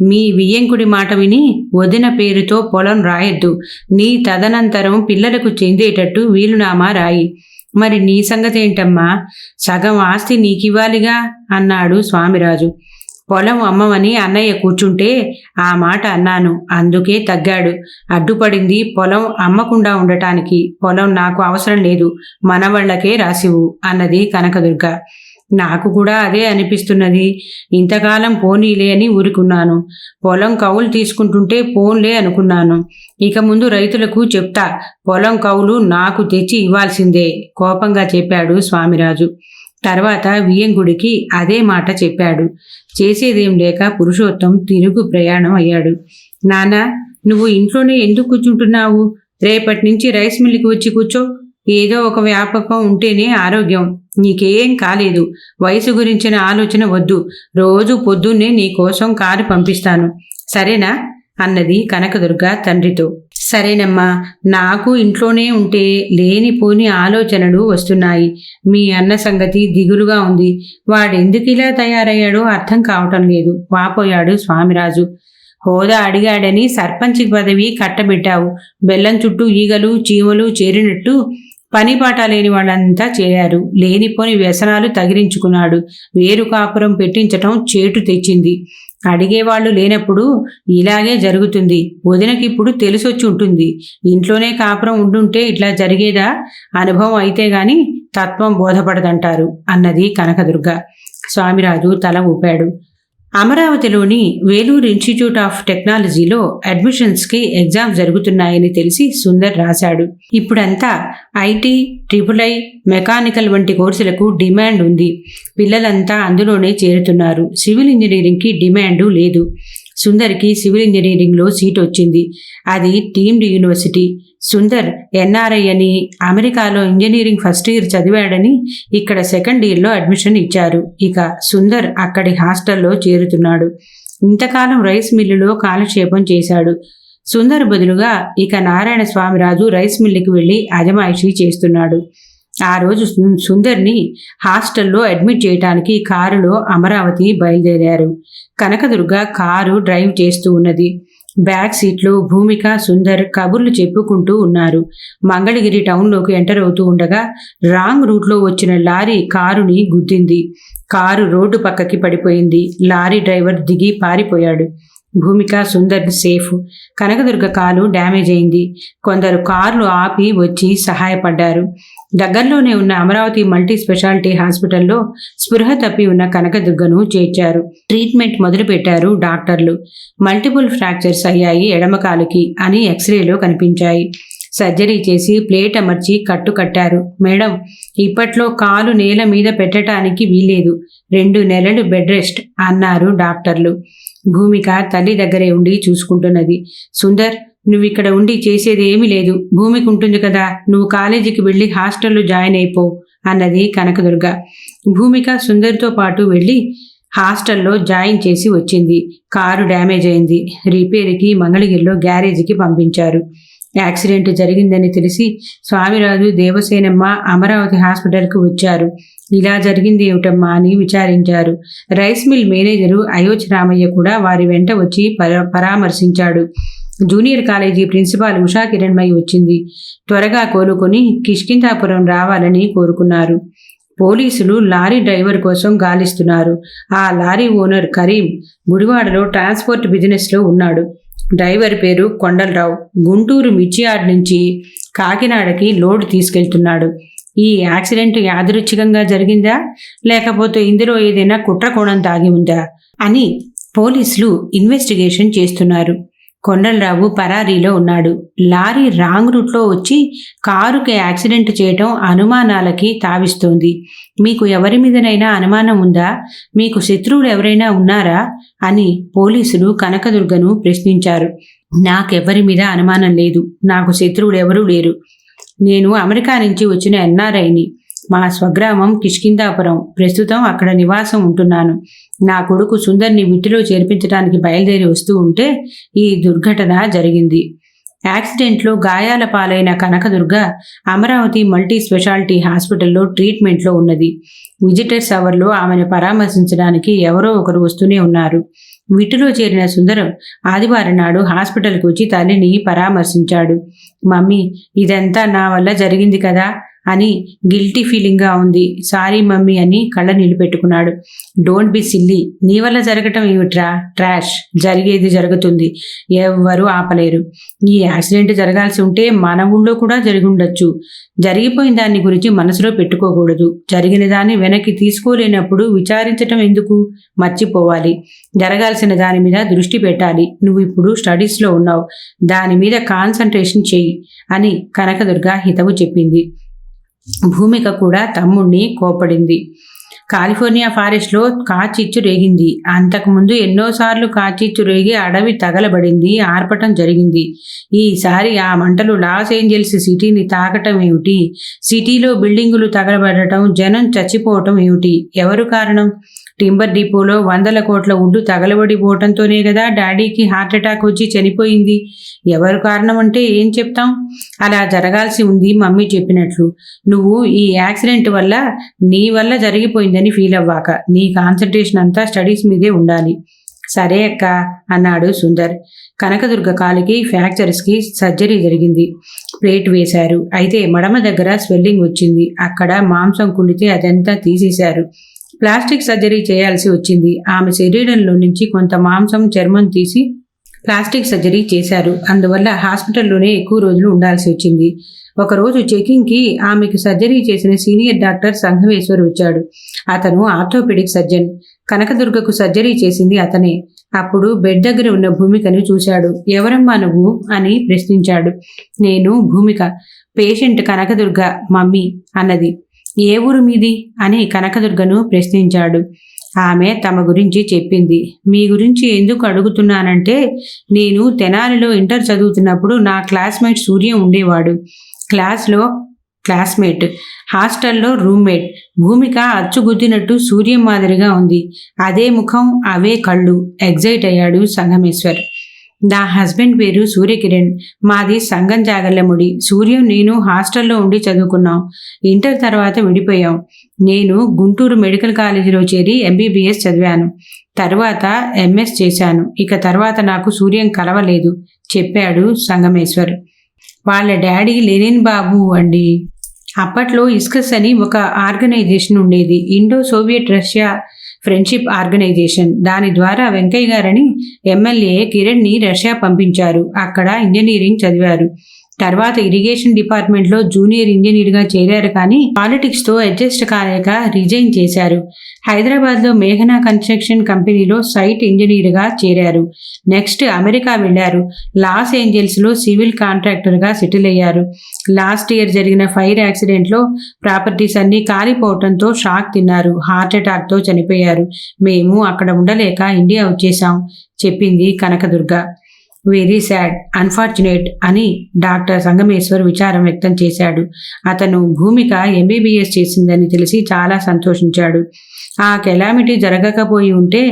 మీ వియ్యంకుడి మాట విని వదిన పేరుతో పొలం రాయొద్దు. నీ తదనంతరం పిల్లలకు చెందేటట్టు వీలునామా రాయి. మరి నీ సంగతి ఏంటమ్మా? సగం ఆస్తి నీకివ్వాలిగా అన్నాడు స్వామిరాజు. పొలం అమ్మమని అన్నయ్య కూర్చుంటే ఆ మాట అన్నాను, అందుకే తగ్గాడు. అడ్డుపడింది పొలం అమ్మకుండా ఉండటానికి. పొలం నాకు అవసరం లేదు, మనవళ్లకే రాసివు అన్నది కనకదుర్గ. నాకు కూడా అదే అనిపిస్తున్నది. ఇంతకాలం పోనీలే అని ఊరుకున్నాను. పొలం కౌలు తీసుకుంటుంటే పోన్లే అనుకున్నాను. ఇక ముందు రైతులకు చెప్తా, పొలం కౌలు నాకు తెచ్చి ఇవ్వాల్సిందే కోపంగా చెప్పాడు స్వామిరాజు. తర్వాత వియ్యంగుడికి అదే మాట చెప్పాడు. చేసేదేం లేక పురుషోత్తం తిరుగు ప్రయాణం అయ్యాడు. నాన్న, నువ్వు ఇంట్లోనే ఎందుకు కూర్చుంటున్నావు? రేపటి నుంచి రైస్ మిల్లుకి వచ్చి కూర్చో. ఏదో ఒక వ్యాపకం ఉంటేనే ఆరోగ్యం. నీకేం కాలేదు. వయసు గురించిన ఆలోచన వద్దు. రోజు పొద్దున్నే నీ కోసం కారు పంపిస్తాను, సరేనా అన్నది కనకదుర్గ తండ్రితో. సరేనమ్మా, నాకు ఇంట్లోనే ఉంటే లేనిపోని ఆలోచనలు వస్తున్నాయి. మీ అన్న సంగతి దిగులుగా ఉంది. వాడెందుకు ఇలా తయారయ్యాడో అర్థం కావటం లేదు వాపోయాడు స్వామిరాజు. హోదా అడిగాడని సర్పంచి పదవి కట్టబెట్టావు. బెల్లం చుట్టూ ఈగలు చీమలు చేరినట్టు పనిపాట లేని వాళ్ళంతా చేరారు. లేనిపోని వ్యసనాలు తగిలించుకున్నాడు. వేరు కాపురం పెట్టించటం చేటు తెచ్చింది. అడిగేవాళ్లు లేనప్పుడు ఇలాగే జరుగుతుంది. వదినకిప్పుడు తెలిసొచ్చి ఉంటుంది. ఇంట్లోనే కాపురం ఉండుంటే ఇట్లా జరిగేదా? అనుభవం అయితే గాని తత్వం బోధపడదంటారు అన్నది కనకదుర్గ. స్వామిరాజు తల ఊపాడు. అమరావతిలోని వేలూరు ఇన్స్టిట్యూట్ ఆఫ్ టెక్నాలజీలో అడ్మిషన్స్కి ఎగ్జామ్స్ జరుగుతున్నాయని తెలిసి సుందర్ రాశాడు. ఇప్పుడంతా ఐటీ, ట్రిపుల్ ఐ, మెకానికల్ వంటి కోర్సులకు డిమాండ్ ఉంది. పిల్లలంతా అందులోనే చేరుతున్నారు. సివిల్ ఇంజనీరింగ్కి డిమాండు లేదు. సుందర్కి సివిల్ ఇంజనీరింగ్లో సీట్ వచ్చింది. అది డీమ్డ్ యూనివర్సిటీ. సుందర్ ఎన్ఆర్ఐ అని, అమెరికాలో ఇంజనీరింగ్ ఫస్ట్ ఇయర్ చదివాడని ఇక్కడ సెకండ్ ఇయర్లో అడ్మిషన్ ఇచ్చారు. ఇక సుందర్ అక్కడి హాస్టల్లో చేరుతున్నాడు. ఇంతకాలం రైస్ మిల్లులో కాలక్షేపం చేశాడు. సుందర్ బదులుగా ఇక నారాయణ స్వామిరాజు రైస్ మిల్లుకి వెళ్ళి అజమాయిషీ చేస్తున్నాడు. ఆ రోజు సుందర్ని హాస్టల్లో అడ్మిట్ చేయడానికి కారులో అమరావతి బయలుదేరారు. కనకదుర్గ కారు డ్రైవ్ చేస్తూ ఉన్నది. బ్యాక్ సీట్లో భూమిక, సుందర్ కబుర్లు చెప్పుకుంటూ ఉన్నారు. మంగళగిరి టౌన్లోకి ఎంటర్ అవుతూ ఉండగా రాంగ్ రూట్లో వచ్చిన లారీ కారుని గుద్దింది. కారు రోడ్డు పక్కకి పడిపోయింది. లారీ డ్రైవర్ దిగి పారిపోయాడు. భూమిక, సుందర్ సేఫ్. కనకదుర్గ కాలు డ్యామేజ్ అయింది. కొందరు కార్లు ఆపి వచ్చి సహాయపడ్డారు. దగ్గరలోనే ఉన్న అమరావతి మల్టీ స్పెషాలిటీ హాస్పిటల్లో స్పృహ తప్పి ఉన్న కనకదుర్గను చేర్చారు. ట్రీట్మెంట్ మొదలుపెట్టారు డాక్టర్లు. మల్టిపుల్ ఫ్రాక్చర్స్ అయ్యాయి ఎడమ కాలుకి అని ఎక్స్రేలో కనిపించాయి. సర్జరీ చేసి ప్లేట్ అమర్చి కట్టు కట్టారు. మేడం, ఇప్పట్లో కాలు నేల మీద పెట్టడానికి వీల్లేదు. 2 నెలలు బెడ్ రెస్ట్ అన్నారు డాక్టర్లు. భూమిక తల్లి దగ్గరే ఉండి చూసుకుంటున్నది. సుందర్, నువ్విక్కడ ఉండి చేసేది ఏమీ లేదు. భూమికి ఉంటుంది కదా, నువ్వు కాలేజీకి వెళ్ళి హాస్టల్లో జాయిన్ అయిపో అన్నది కనకదుర్గ. భూమిక సుందర్తో పాటు వెళ్ళి హాస్టల్లో జాయిన్ చేసి వచ్చింది. కారు డ్యామేజ్ అయింది. రిపేర్కి మంగళగిరిలో గ్యారేజీకి పంపించారు. యాక్సిడెంట్ జరిగిందని తెలిసి స్వామిరాజు, దేవసేనమ్మ అమరావతి హాస్పిటల్కు వచ్చారు. ఇలా జరిగింది ఏమిటమ్మా అని విచారించారు. Rice mill manager Ayodhya Ramayya కూడా వారి వెంట వచ్చి పరామర్శించాడు. Junior college principal Usha Kiranmayi వచ్చింది. త్వరగా కోలుకొని కిష్కింధాపురం రావాలని కోరుకున్నారు. పోలీసులు లారీ డ్రైవర్ కోసం గాలిస్తున్నారు. ఆ లారీ ఓనర్ కరీం గుడివాడలో ట్రాన్స్పోర్ట్ బిజినెస్లో ఉన్నాడు. డ్రైవర్ పేరు కొండలరావు. గుంటూరు మిర్చియార్డ్ నుంచి కాకినాడకి లోడ్ తీసుకెళ్తున్నాడు. ఈ యాక్సిడెంట్ యాదృచ్ఛికంగా జరిగిందా, లేకపోతే ఇందులో ఏదైనా కుట్రకోణం దాగి ఉందా అని పోలీసులు ఇన్వెస్టిగేషన్ చేస్తున్నారు. కొండలరావు పరారీలో ఉన్నాడు. లారీ రాంగ్ రూట్లో వచ్చి కారుకి యాక్సిడెంట్ చేయటం అనుమానాలకి తావిస్తోంది. మీకు ఎవరి మీదనైనా అనుమానం ఉందా? మీకు శత్రువులు ఎవరైనా ఉన్నారా అని పోలీసులు కనకదుర్గను ప్రశ్నించారు. నాకెవ్వరి మీద అనుమానం లేదు. నాకు శత్రువులు ఎవరూ లేరు. నేను అమెరికా నుంచి వచ్చిన ఎన్ఆర్ఐని. మా స్వగ్రామం కిష్కింధాపురం. ప్రస్తుతం అక్కడ నివాసం ఉంటున్నాను. నా కొడుకు సుందర్ని విట్టిలో చేర్పించడానికి బయలుదేరి వస్తూ ఉంటే ఈ దుర్ఘటన జరిగింది. యాక్సిడెంట్లో గాయాల పాలైన కనకదుర్గ అమరావతి మల్టీ స్పెషాలిటీ హాస్పిటల్లో ట్రీట్మెంట్లో ఉన్నది. విజిటర్స్ అవర్లో ఆమెను పరామర్శించడానికి ఎవరో ఒకరు వస్తూనే ఉన్నారు. వీటిలో చేరిన సుందరం ఆదివారం నాడు హాస్పిటల్కి వచ్చి తల్లిని పరామర్శించాడు. మమ్మీ, ఇదంతా నా వల్ల జరిగింది కదా అని గిల్టీ ఫీలింగ్గా ఉంది. సారీ మమ్మీ అని కళ్ళ నీళ్లు పెట్టుకున్నాడు. Don't be silly. నీ వల్ల జరగటం ఏమిట్రా? ట్రాష్. జరిగేది జరుగుతుంది, ఎవ్వరూ ఆపలేరు. ఈ యాక్సిడెంట్ జరగాల్సి ఉంటే మన ఊళ్ళో కూడా జరిగి ఉండొచ్చు. జరిగిపోయిన దాన్ని గురించి మనసులో పెట్టుకోకూడదు. జరిగిన దాన్ని వెనక్కి తీసుకోలేనప్పుడు విచారించటం ఎందుకు? మర్చిపోవాలి. జరగాల్సిన దాని మీద దృష్టి పెట్టాలి. నువ్వు ఇప్పుడు స్టడీస్లో ఉన్నావు, దాని మీద కాన్సన్ట్రేషన్ చెయ్యి అని కనకదుర్గ హితవు చెప్పింది. భూమిక కూడా తమ్ముణ్ణి కోపడింది. కాలిఫోర్నియా ఫారెస్ట్లో కాచిచ్చు రేగింది. అంతకుముందు ఎన్నోసార్లు కాచిచ్చు రేగి అడవి తగలబడింది, ఆర్పటం జరిగింది. ఈసారి ఆ మంటలు లాస్ ఏంజల్స్ సిటీని తాకటం ఏమిటి? సిటీలో బిల్డింగులు తగలబడటం, జనం చచ్చిపోవటం ఏమిటి? ఎవరు కారణం? టింబర్ డిపోలో 100 కోట్ల వుడ్డు తగలబడిపోవటంతోనే కదా డాడీకి హార్ట్అటాక్ వచ్చి చనిపోయింది. ఎవరు కారణం అంటే ఏం చెప్తాం? అలా జరగాల్సి ఉంది మమ్మీ చెప్పినట్లు. నువ్వు ఈ యాక్సిడెంట్ వల్ల నీ వల్ల జరిగిపోయిందని ఫీల్ అవ్వాక, నీ కాన్సన్ట్రేషన్ అంతా స్టడీస్ మీదే ఉండాలి. సరే అక్క అన్నాడు సుందర్. కనకదుర్గ కాలికి ఫ్రాక్చర్స్కి సర్జరీ జరిగింది. ప్లేట్ వేశారు. అయితే మడమ దగ్గర స్వెల్లింగ్ వచ్చింది. అక్కడ మాంసం కుళ్ళితే అదంతా తీసేశారు. ప్లాస్టిక్ సర్జరీ చేయాల్సి వచ్చింది. ఆమె శరీరంలో నుంచి కొంత మాంసం, చర్మం తీసి ప్లాస్టిక్ సర్జరీ చేశారు. అందువల్ల హాస్పిటల్లోనే ఎక్కువ రోజులు ఉండాల్సి వచ్చింది. ఒకరోజు చెకింగ్కి ఆమెకు సర్జరీ చేసిన సీనియర్ డాక్టర్ సంఘవేశ్వర్ వచ్చాడు. అతను ఆర్థోపెడిక్ సర్జన్. కనకదుర్గకు సర్జరీ చేసింది అతనే. అప్పుడు బెడ్ దగ్గర ఉన్న భూమికను చూశాడు. ఎవరమ్మా నువ్వు అని ప్రశ్నించాడు. నేను భూమిక. పేషెంట్ కనకదుర్గ మమ్మీ అన్నది. ఏ ఊరు మీది అని కనకదుర్గను ప్రశ్నించాడు. ఆమె తమ గురించి చెప్పింది. మీ గురించి ఎందుకు అడుగుతున్నానంటే, నేను తెనాలిలో ఇంటర్ చదువుతున్నప్పుడు నా క్లాస్మేట్ సూర్యం ఉండేవాడు. క్లాస్లో క్లాస్మేట్, హాస్టల్లో రూమ్మేట్. భూమిక అచ్చుగుద్దినట్టు సూర్యం మాదిరిగా ఉంది. అదే ముఖం, అవే కళ్ళు. ఎగ్జైట్ అయ్యాడు సంగమేశ్వర్. నా హస్బెండ్ పేరు సూర్యకిరణ్. మాది సంగం జాగర్లముడి. సూర్యం నేను హాస్టల్లో ఉండి చదువుకున్నాం. ఇంటర్ తర్వాత విడిపోయాం. నేను గుంటూరు మెడికల్ కాలేజీలో చేరి MBBS చదివాను. తర్వాత MS చేశాను. ఇక తర్వాత నాకు సూర్యం కలవలేదు చెప్పాడు సంగమేశ్వర్. వాళ్ళ డాడీ లెనిన్ బాబు అండి. అప్పట్లో ఇస్కస్ అని ఒక ఆర్గనైజేషన్ ఉండేది. Indo Soviet Russia friendship organization. దాని ద్వారా వెంకయ్య గారని MLA కిరణ్ని రష్యా పంపించారు. అక్కడ ఇంజనీరింగ్ చదివారు. తర్వాత ఇరిగేషన్ డిపార్ట్మెంట్లో జూనియర్ ఇంజనీర్గా చేరారు. కానీ పాలిటిక్స్తో అడ్జస్ట్ కాలేక రిజైన్ చేశారు. హైదరాబాద్లో మేఘనా కన్స్ట్రక్షన్ కంపెనీలో సైట్ ఇంజనీర్గా చేరారు. నెక్స్ట్ అమెరికా వెళ్లారు. లాస్ ఏంజల్స్లో సివిల్ కాంట్రాక్టర్గా సెటిల్ అయ్యారు. లాస్ట్ ఇయర్ జరిగిన ఫైర్ యాక్సిడెంట్లో ప్రాపర్టీస్ అన్నీ కాలిపోవటంతో షాక్ తిన్నారు. హార్ట్అటాక్తో చనిపోయారు. మేము అక్కడ ఉండలేక ఇండియా వచ్చేసాం చెప్పింది కనకదుర్గ. వెరీ సాడ్, అన్ఫార్చునేట్ అని డాక్టర్ సంగమేశ్వర్ విచారం వ్యక్తం చేశాడు. అతను భూమిక MBBS చేసిందని తెలిసి చాలా సంతోషించాడు. ఆ కెలామిటీ జరగకపోయి ఉంటే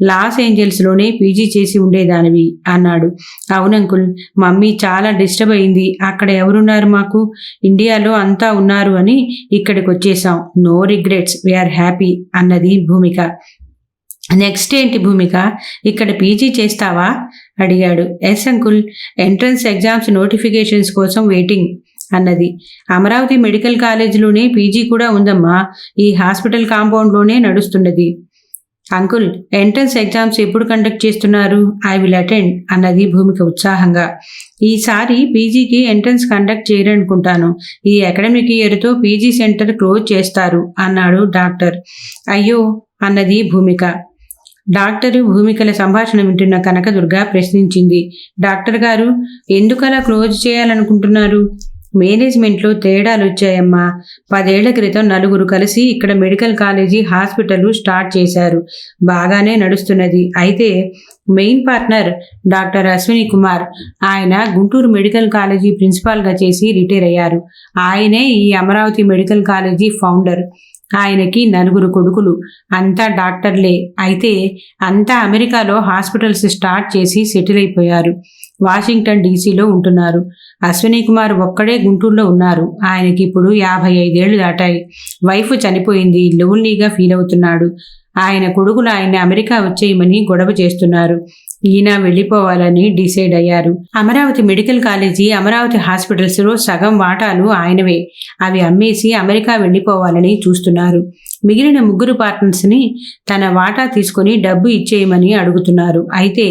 లాస్ ఏంజల్స్లోనే PG చేసి ఉండేదానివి అన్నాడు. అవునంకుల్, మమ్మీ చాలా డిస్టర్బ్ అయింది. అక్కడ ఎవరున్నారు మాకు? ఇండియాలో అంతా ఉన్నారు అని ఇక్కడికి వచ్చేసాం. నో రిగ్రెట్స్, వీఆర్ హ్యాపీ అన్నది భూమిక. నెక్స్ట్ ఏంటి భూమిక? ఇక్కడ PG చేస్తావా అడిగాడు. Yes uncle, entrance exams notifications కోసం వెయిటింగ్ అన్నది. అమరావతి మెడికల్ కాలేజీలోనే PG కూడా ఉందమ్మా. ఈ హాస్పిటల్ కాంపౌండ్లోనే నడుస్తున్నది. అంకుల్, ఎంట్రన్స్ ఎగ్జామ్స్ ఎప్పుడు కండక్ట్ చేస్తున్నారు? ఐ విల్ అటెండ్ అన్నది భూమిక ఉత్సాహంగా. ఈసారి PGకి ఎంట్రన్స్ కండక్ట్ చేయరనుకుంటాను. ఈ అకాడమిక్ ఇయర్తో PG సెంటర్ క్లోజ్ చేస్తారు అన్నాడు డాక్టర్. అయ్యో అన్నది భూమిక. డాక్టరు భూమికల సంభాషణ వింటున్న కనకదుర్గ ప్రశ్నించింది. డాక్టర్ గారు, ఎందుకలా క్లోజ్ చేయాలనుకుంటున్నారు? మేనేజ్మెంట్లో తేడాలు వచ్చాయమ్మా. 10 ఏళ్ల క్రితం 4 కలిసి ఇక్కడ మెడికల్ కాలేజీ హాస్పిటల్ స్టార్ట్ చేశారు. బాగానే నడుస్తున్నది. అయితే main partner doctor Ashwini Kumar, ఆయన గుంటూరు మెడికల్ కాలేజీ ప్రిన్సిపాల్గా చేసి రిటైర్ అయ్యారు. ఆయనే ఈ అమరావతి మెడికల్ కాలేజీ ఫౌండర్. ఆయనకి 4 కొడుకులు, అంతా డాక్టర్లే. అయితే అంతా అమెరికాలో హాస్పిటల్స్ స్టార్ట్ చేసి సెటిల్ అయిపోయారు. వాషింగ్టన్ డీసీలో ఉంటున్నారు. అశ్విని కుమార్ ఒక్కడే గుంటూరులో ఉన్నారు. ఆయనకి ఇప్పుడు 55 ఏళ్లు దాటాయి. వైఫ్ చనిపోయింది. లోన్లీగా ఫీల్ అవుతున్నాడు. ఆయన కొడుకులు ఆయన్ని అమెరికా వచ్చేయమని గొడవ చేస్తున్నారు. ఈయన వెళ్ళిపోవాలని డిసైడ్ అయ్యారు. అమరావతి మెడికల్ కాలేజీ, అమరావతి హాస్పిటల్స్లో సగం వాటాలు ఆయనవే. అవి అమ్మేసి అమెరికా వెళ్ళిపోవాలని చూస్తున్నారు. మిగిలిన 3 పార్ట్నర్స్ని తన వాటా తీసుకుని డబ్బు ఇచ్చేయమని అడుగుతున్నారు. అయితే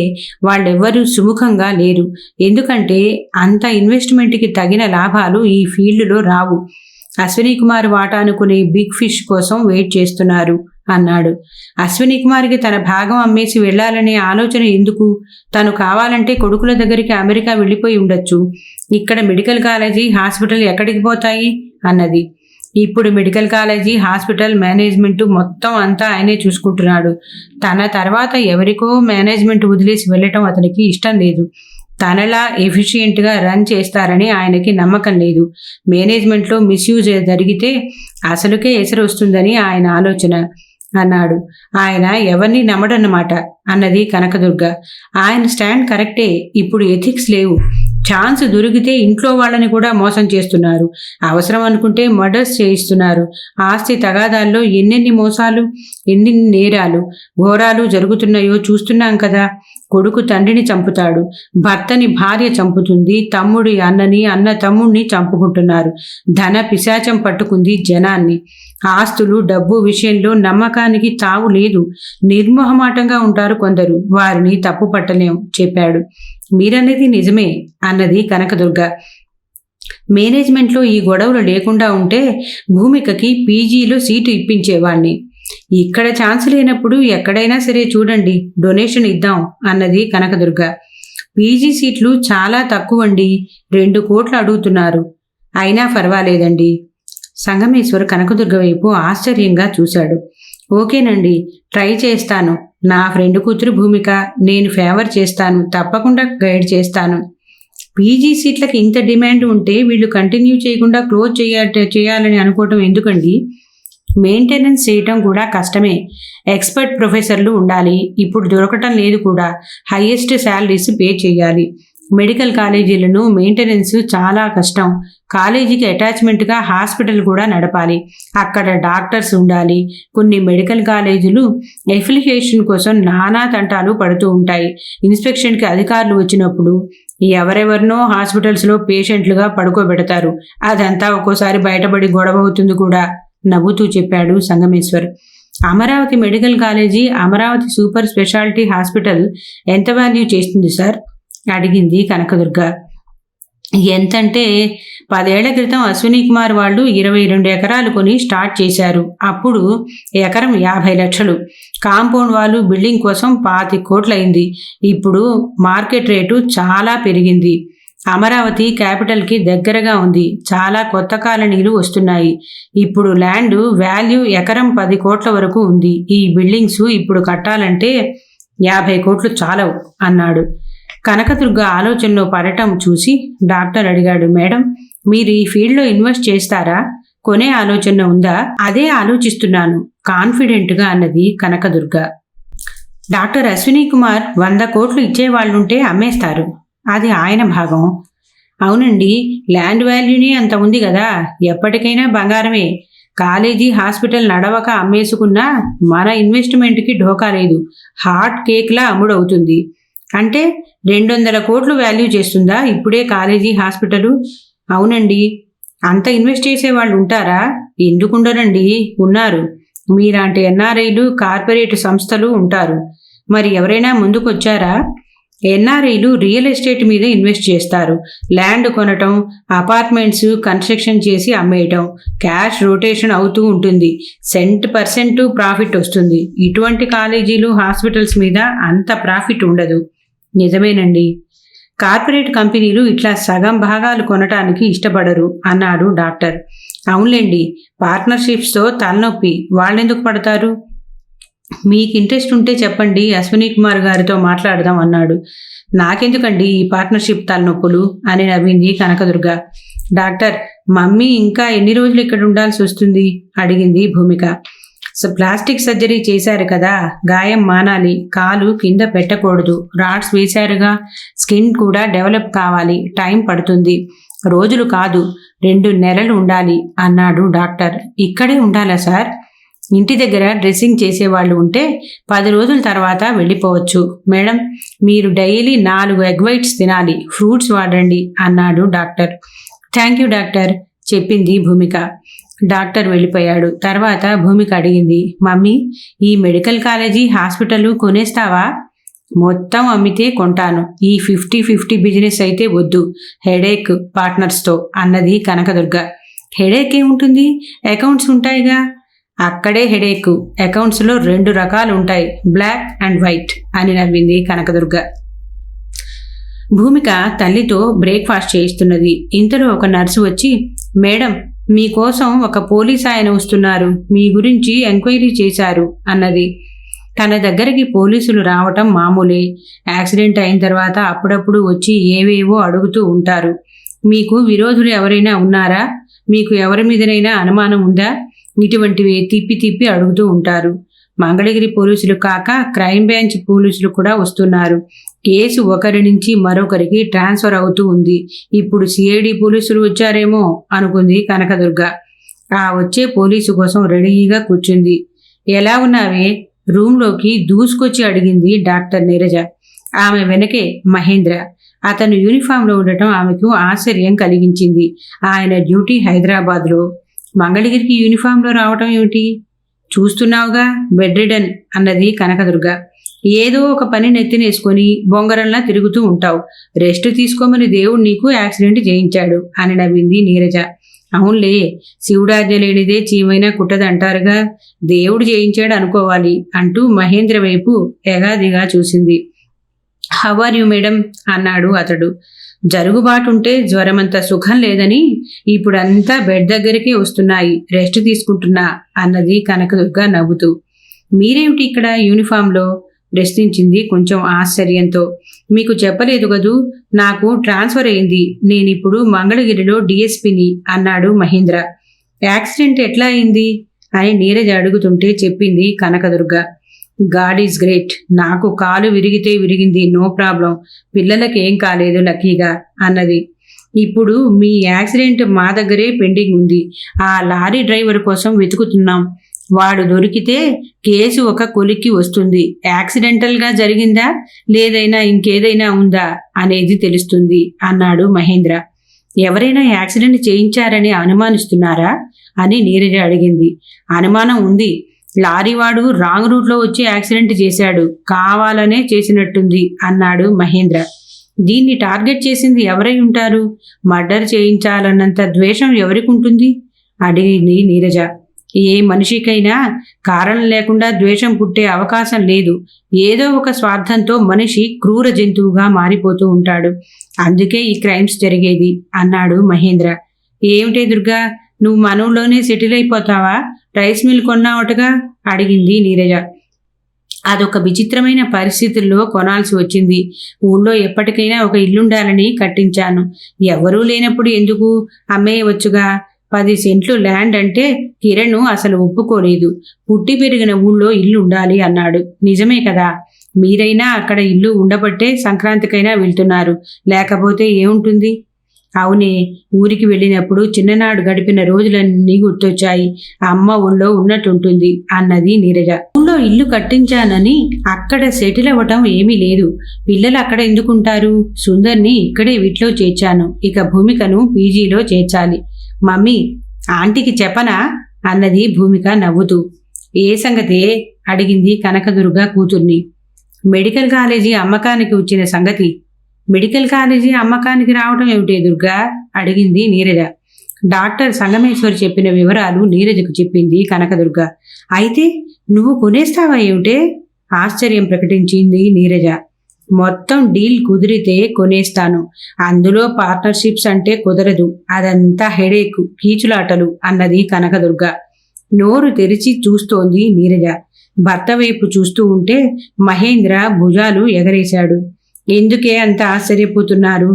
వాళ్ళెవ్వరూ సుముఖంగా లేరు. ఎందుకంటే అంత ఇన్వెస్ట్మెంట్కి తగిన లాభాలు ఈ ఫీల్డ్లో రావు. అశ్విని కుమార్ వాటా అనుకునే బిగ్ ఫిష్ కోసం వెయిట్ చేస్తున్నారు అన్నాడు. అశ్విని కుమార్కి తన భాగం అమ్మేసి వెళ్లాలనే ఆలోచన ఎందుకు? తను కావాలంటే కొడుకుల దగ్గరికి అమెరికా వెళ్ళిపోయి ఉండొచ్చు. ఇక్కడ మెడికల్ కాలేజీ, హాస్పిటల్ ఎక్కడికి పోతాయి అన్నది. ఇప్పుడు మెడికల్ కాలేజీ, హాస్పిటల్ మేనేజ్మెంట్ మొత్తం అంతా ఆయనే చూసుకుంటున్నాడు. తన తర్వాత ఎవరికో మేనేజ్మెంట్ వదిలేసి వెళ్ళటం అతనికి ఇష్టం లేదు. తనలా ఎఫిషియెంట్గా రన్ చేస్తారని ఆయనకి నమ్మకం లేదు. మేనేజ్మెంట్లో మిస్యూజ్ జరిగితే అసలుకే ఎసరు వస్తుందని ఆయన ఆలోచన అన్నాడు. ఆయన ఎవరిని నమ్మడన్నమాట అన్నది కనకదుర్గ. ఆయన స్టాండ్ కరెక్టే. ఇప్పుడు ఎథిక్స్ లేవు. ఛాన్స్ దొరికితే ఇంట్లో వాళ్ళని కూడా మోసం చేస్తున్నారు. అవసరం అనుకుంటే మర్డర్స్ చేయిస్తున్నారు. ఆస్తి తగాదాల్లో ఎన్నెన్ని మోసాలు, ఎన్ని నేరాలు, ఘోరాలు జరుగుతున్నాయో చూస్తున్నాం కదా. కొడుకు తండ్రిని చంపుతాడు, భర్తని భార్య చంపుతుంది, తమ్ముడి అన్నని, అన్న తమ్ముడిని చంపుకుంటున్నారు. ధన పిశాచం పట్టుకుంది జనాన్ని. ఆస్తులు, డబ్బు విషయంలో నమ్మకానికి తావు లేదు. నిర్మోహమాటంగా ఉంటారు కొందరు. వారిని తప్పు పట్టలేం చెప్పాడు. మీరనేది నిజమే అన్నది కనకదుర్గ. మేనేజ్మెంట్లో ఈ గొడవలు లేకుండా ఉంటే భూమికకి పీజీలో సీటు ఇప్పించేవాణ్ణి. ఇక్కడ ఛాన్స్ లేనప్పుడు ఎక్కడైనా సరే చూడండి, డొనేషన్ ఇద్దాం అన్నది కనకదుర్గ. పీజీ సీట్లు చాలా తక్కువండి, 2 కోట్లు అడుగుతున్నారు. అయినా పర్వాలేదండి. సంగమేశ్వర్ కనకదుర్గ వైపు ఆశ్చర్యంగా చూశాడు. ఓకేనండి, ట్రై చేస్తాను. నా ఫ్రెండ్ కూతురు భూమిక, నేను ఫేవర్ చేస్తాను, తప్పకుండా గైడ్ చేస్తాను. పీజీ సీట్లకి ఇంత డిమాండ్ ఉంటే వీళ్ళు కంటిన్యూ చేయకుండా క్లోజ్ చేయాలని అనుకోవటం ఎందుకండి? మెయింటెనెన్స్ చేయటం కూడా కష్టమే. ఎక్స్పర్ట్ ప్రొఫెసర్లు ఉండాలి. ఇప్పుడు దొరకటం లేదు కూడా. హైయెస్ట్ శాలరీస్ పే చేయాలి. మెడికల్ కాలేజీలను మెయింటెనెన్స్ చాలా కష్టం. కాలేజీకి అటాచ్మెంట్గా హాస్పిటల్ కూడా నడపాలి. అక్కడ డాక్టర్స్ ఉండాలి. కొన్ని మెడికల్ కాలేజీలు ఎఫిలియేషన్ కోసం నానా తంటాలు పడుతూ ఉంటాయి. ఇన్స్పెక్షన్కి అధికారులు వచ్చినప్పుడు ఎవరెవరినో హాస్పిటల్స్లో పేషెంట్లుగా పడుకోబెడతారు. అదంతా ఒక్కోసారి బయటపడి గొడవ అవుతుంది కూడా నవ్వుతూ చెప్పాడు Sangameshwar. Amaravati medical college, Amaravati super speciality hospital ఎంత వాల్యూ చేస్తుంది సార్ అడిగింది కనకదుర్గ. ఎంతంటే 10 ఏళ్ల క్రితం అశ్విని కుమార్ వాళ్ళు 22 ఎకరాలు కొని స్టార్ట్ చేశారు. అప్పుడు ఎకరం 50 లక్షలు. కాంపౌండ్ వాళ్ళు, బిల్డింగ్ కోసం 25 కోట్లు అయింది. ఇప్పుడు మార్కెట్ రేటు చాలా పెరిగింది. అమరావతి క్యాపిటల్కి దగ్గరగా ఉంది. చాలా కొత్త కాలనీలు వస్తున్నాయి. ఇప్పుడు ల్యాండ్ వాల్యూ ఎకరం 10 కోట్ల వరకు ఉంది. ఈ బిల్డింగ్స్ ఇప్పుడు కట్టాలంటే 50 కోట్లు చాలవు అన్నాడు. కనకదుర్గ ఆలోచనలో పడటం చూసి డాక్టర్ అడిగాడు. మేడం, మీరు ఈ ఫీల్డ్లో ఇన్వెస్ట్ చేస్తారా? కొనే ఆలోచన ఉందా? అదే ఆలోచిస్తున్నాను కాన్ఫిడెంట్గా అన్నది కనకదుర్గ. డాక్టర్ అశ్విని కుమార్ 100 కోట్లు ఇచ్చేవాళ్ళుంటే అమ్మేస్తారు. అది ఆయన భాగం. అవునండి, ల్యాండ్ వాల్యూని అంత ఉంది కదా. ఎప్పటికైనా బంగారమే. కాలేజీ, హాస్పిటల్ నడవక అమ్మేసుకున్నా మన ఇన్వెస్ట్మెంట్కి ఢోకా లేదు. హాట్ కేక్లా అమ్ముడవుతుంది. అంటే 200 కోట్లు వాల్యూ చేస్తుందా ఇప్పుడే కాలేజీ, హాస్పిటలు? అవునండి. అంత ఇన్వెస్ట్ చేసే వాళ్ళు ఉంటారా? ఎందుకుండరండి, ఉన్నారు. మీలాంటి ఎన్ఆర్ఐలు, కార్పొరేట్ సంస్థలు ఉంటారు. మరి ఎవరైనా ముందుకొచ్చారా? ఎన్ఆర్ఐలు రియల్ ఎస్టేట్ మీద ఇన్వెస్ట్ చేస్తారు. ల్యాండ్ కొనటం, అపార్ట్మెంట్స్ కన్స్ట్రక్షన్ చేసి అమ్మేయటం, క్యాష్ రొటేషన్ అవుతూ ఉంటుంది. 100% ప్రాఫిట్ వస్తుంది. ఇటువంటి కాలేజీలు, హాస్పిటల్స్ మీద అంత ప్రాఫిట్ ఉండదు. నిజమేనండి. కార్పొరేట్ కంపెనీలు ఇట్లా సగం భాగాలు కొనటానికి ఇష్టపడరు అన్నాడు డాక్టర్. అవునులేండి, పార్ట్నర్షిప్స్తో తలనొప్పి. వాళ్ళెందుకు పడతారు? మీకు ఇంట్రెస్ట్ ఉంటే చెప్పండి, అశ్విని కుమార్ గారితో మాట్లాడదాం అన్నాడు. నాకెందుకండి ఈ పార్ట్నర్షిప్ తలనొప్పులు అని నవ్వింది కనకదుర్గ. డాక్టర్, మమ్మీ ఇంకా ఎన్ని రోజులు ఇక్కడ ఉండాల్సి వస్తుంది అడిగింది భూమిక. ప్లాస్టిక్ సర్జరీ చేశారు కదా, గాయం మానాలి, కాలు కింద పెట్టకూడదు, రాడ్స్ వేశారుగా, స్కిన్ కూడా డెవలప్ కావాలి, టైం పడుతుంది, రోజులు కాదు 2 నెలలు ఉండాలి అన్నాడు డాక్టర్. ఇక్కడే ఉండాలా సార్? ఇంటి దగ్గర డ్రెస్సింగ్ చేసేవాళ్ళు ఉంటే 10 రోజుల తర్వాత వెళ్ళిపోవచ్చు. మేడం, మీరు డైలీ 4 ఎగ్ వైట్స్ తినాలి, ఫ్రూట్స్ వాడండి అన్నాడు డాక్టర్. థ్యాంక్ యూ డాక్టర్ చెప్పింది భూమిక. డాక్టర్ వెళ్ళిపోయాడు. తర్వాత భూమిక అడిగింది, మమ్మీ, ఈ మెడికల్ కాలేజీ హాస్పిటల్ కొనేస్తావా? మొత్తం అమ్మితే కొంటాను, ఈ 50-50 బిజినెస్ అయితే వద్దు, హెడేక్ పార్ట్నర్స్తో అన్నది కనకదుర్గ. హెడేక్ ఏముంటుంది, అకౌంట్స్ ఉంటాయిగా. అక్కడే హెడేక్. అకౌంట్స్లో 2 రకాలు ఉంటాయి, బ్లాక్ అండ్ వైట్ అని నవ్వింది కనకదుర్గ. భూమిక తల్లితో బ్రేక్ఫాస్ట్ చేయిస్తున్నది. ఇంతలో ఒక నర్సు వచ్చి, మేడం, మీకోసం ఒక పోలీస్ ఆయన వస్తున్నారు, మీ గురించి ఎంక్వైరీ చేశారు అన్నది. తన దగ్గరికి పోలీసులు రావటం మామూలే. యాక్సిడెంట్ అయిన తర్వాత అప్పుడప్పుడు వచ్చి ఏవేవో అడుగుతూ ఉంటారు. మీకు విరోధులు ఎవరైనా ఉన్నారా, మీకు ఎవరి మీదనైనా అనుమానం ఉందా, ఇటువంటివి తిప్పి తిప్పి అడుగుతూ ఉంటారు. మంగళగిరి పోలీసులు కాక క్రైమ్ బ్రాంచ్ పోలీసులు కూడా వస్తున్నారు. కేసు ఒకరి నుంచి మరొకరికి ట్రాన్స్ఫర్ అవుతూ ఉంది. ఇప్పుడు సిఐడి పోలీసులు వచ్చారేమో అనుకుంది కనకదుర్గ. ఆ వచ్చే పోలీసు కోసం రెడీగా కూర్చుంది. ఎలా ఉన్నావే? రూంలోకి దూసుకొచ్చి అడిగింది డాక్టర్ నీరజ. ఆమె వెనకే మహేంద్ర. అతను యూనిఫామ్లో ఉండటం ఆమెకు ఆశ్చర్యం కలిగించింది. ఆయన డ్యూటీ హైదరాబాద్లో, మంగళగిరికి యూనిఫామ్లో రావటం ఏమిటి? చూస్తున్నావుగా, బెడ్ రిడన్ అన్నది కనకదుర్గ. ఏదో ఒక పని నెత్తినేసుకొని బొంగరంలా తిరుగుతూ ఉంటావు, రెస్ట్ తీసుకోమని దేవుడు నీకు యాక్సిడెంట్ చేయించాడు అని నవ్వింది నీరజ. అవునులే, శివుడాజ్ఞ లేనిదే చీమైనా కుట్టదంటారుగా, దేవుడు చేయించాడు అనుకోవాలి అంటూ మహేంద్ర వైపు ఎగాదిగా చూసింది. హౌ ఆర్ యు మేడం అన్నాడు అతడు. జరుగుబాటుంటే జ్వరమంత సుఖం లేదని ఇప్పుడంతా బెడ్ దగ్గరికే వస్తున్నాయి, రెస్ట్ తీసుకుంటున్నా అన్నది కనకదుర్గ నవ్వుతూ. మీరేమిటి ఇక్కడ యూనిఫామ్లో ప్రశ్నించింది కొంచెం ఆశ్చర్యంతో. మీకు చెప్పలేదు కదూ, నాకు ట్రాన్స్ఫర్ అయింది, నేనిప్పుడు మంగళగిరిలో డిఎస్పిని అన్నాడు మహేంద్ర. యాక్సిడెంట్ ఎట్లా అయింది అని నీరజ అడుగుతుంటే చెప్పింది కనకదుర్గ. గాడ్ ఈజ్ గ్రేట్, నాకు కాలు విరిగితే విరిగింది, నో ప్రాబ్లం, పిల్లలకేం కాలేదు లక్కీగా అన్నది. ఇప్పుడు మీ యాక్సిడెంట్ మా దగ్గరే పెండింగ్ ఉంది, ఆ లారీ డ్రైవర్ కోసం వెతుకుతున్నాం, వాడు దొరికితే కేసు ఒక కొలిక్కి వస్తుంది, యాక్సిడెంటల్గా జరిగిందా లేదైనా ఇంకేదైనా ఉందా అనేది తెలుస్తుంది అన్నాడు మహేంద్ర. ఎవరైనా యాక్సిడెంట్ చేయించారని అనుమానిస్తున్నారా అని నీరజ అడిగింది. అనుమానం ఉంది, లారీవాడు రాంగ్ రూట్లో వచ్చి యాక్సిడెంట్ చేశాడు, కావాలనే చేసినట్టుంది అన్నాడు మహేంద్ర. దీన్ని టార్గెట్ చేసింది ఎవరై ఉంటారు? మర్డర్ చేయించాలన్నంత ద్వేషం ఎవరికి ఉంటుంది అడిగింది నీరజ. ఏ మనిషికైనా కారణం లేకుండా ద్వేషం పుట్టే అవకాశం లేదు. ఏదో ఒక స్వార్థంతో మనిషి క్రూర జంతువుగా మారిపోతూ ఉంటాడు, అందుకే ఈ క్రైమ్స్ జరిగేది అన్నాడు మహేంద్ర. ఏమిటే దుర్గా, నువ్వు మనవులోనే సెటిల్ అయిపోతావా, రైస్ మిల్ కొన్నావటగా అడిగింది నీరజ. అదొక విచిత్రమైన పరిస్థితుల్లో కొనాల్సి వచ్చింది. ఊళ్ళో ఎప్పటికైనా ఒక ఇల్లుండాలని కట్టించాను, ఎవరూ లేనప్పుడు ఎందుకు, అమ్మేయవచ్చుగా. 10 సెంట్లు ల్యాండ్ అంటే కిరణ్ అసలు ఒప్పుకోలేదు. పుట్టి పెరిగిన ఊళ్ళో ఇల్లు ఉండాలి అన్నాడు. నిజమే కదా, మీరైనా అక్కడ ఇల్లు ఉండబట్టే సంక్రాంతికైనా వెళ్తున్నారు, లేకపోతే ఏముంటుంది? అవునే, ఊరికి వెళ్ళినప్పుడు చిన్ననాడు గడిపిన రోజులన్నీ గుర్తొచ్చాయి, అమ్మ ఊళ్ళో ఉన్నట్టుంటుంది అన్నది నీరజ. ఊళ్ళో ఇల్లు కట్టించానని అక్కడ సెటిల్ అవ్వటం ఏమీ లేదు, పిల్లలు అక్కడ ఎందుకుంటారు? సుందర్ని ఇక్కడే వీటిలో చేర్చాను, ఇక భూమికను పీజీలో చేర్చాలి. మమ్మీ, ఆంటీకి చెప్పనా అన్నది భూమిక నవ్వుతూ. ఏ సంగతే అడిగింది కనకదుర్గ కూతుర్ని. మెడికల్ కాలేజీ అమ్మకానికి వచ్చిన సంగతి. మెడికల్ కాలేజీ అమ్మకానికి రావడం ఏమిటే దుర్గా అడిగింది నీరజ. డాక్టర్ సంగమేశ్వర్ చెప్పిన వివరాలు నీరజకు చెప్పింది కనకదుర్గ. అయితే నువ్వు కొనేస్తావా ఏమిటే ఆశ్చర్యం ప్రకటించింది నీరజ. మొత్తం డీల్ కుదిరితే కొనేస్తాను, అందులో పార్ట్నర్షిప్స్ అంటే కుదరదు, అదంతా హెడేక్, కీచులాటలు అన్నది కనకదుర్గ. నోరు తెరిచి చూస్తోంది నీరజ. భర్త వైపు చూస్తూ ఉంటే మహేంద్ర భుజాలు ఎగరేశాడు. ఎందుకే అంత ఆశ్చర్యపోతున్నారు?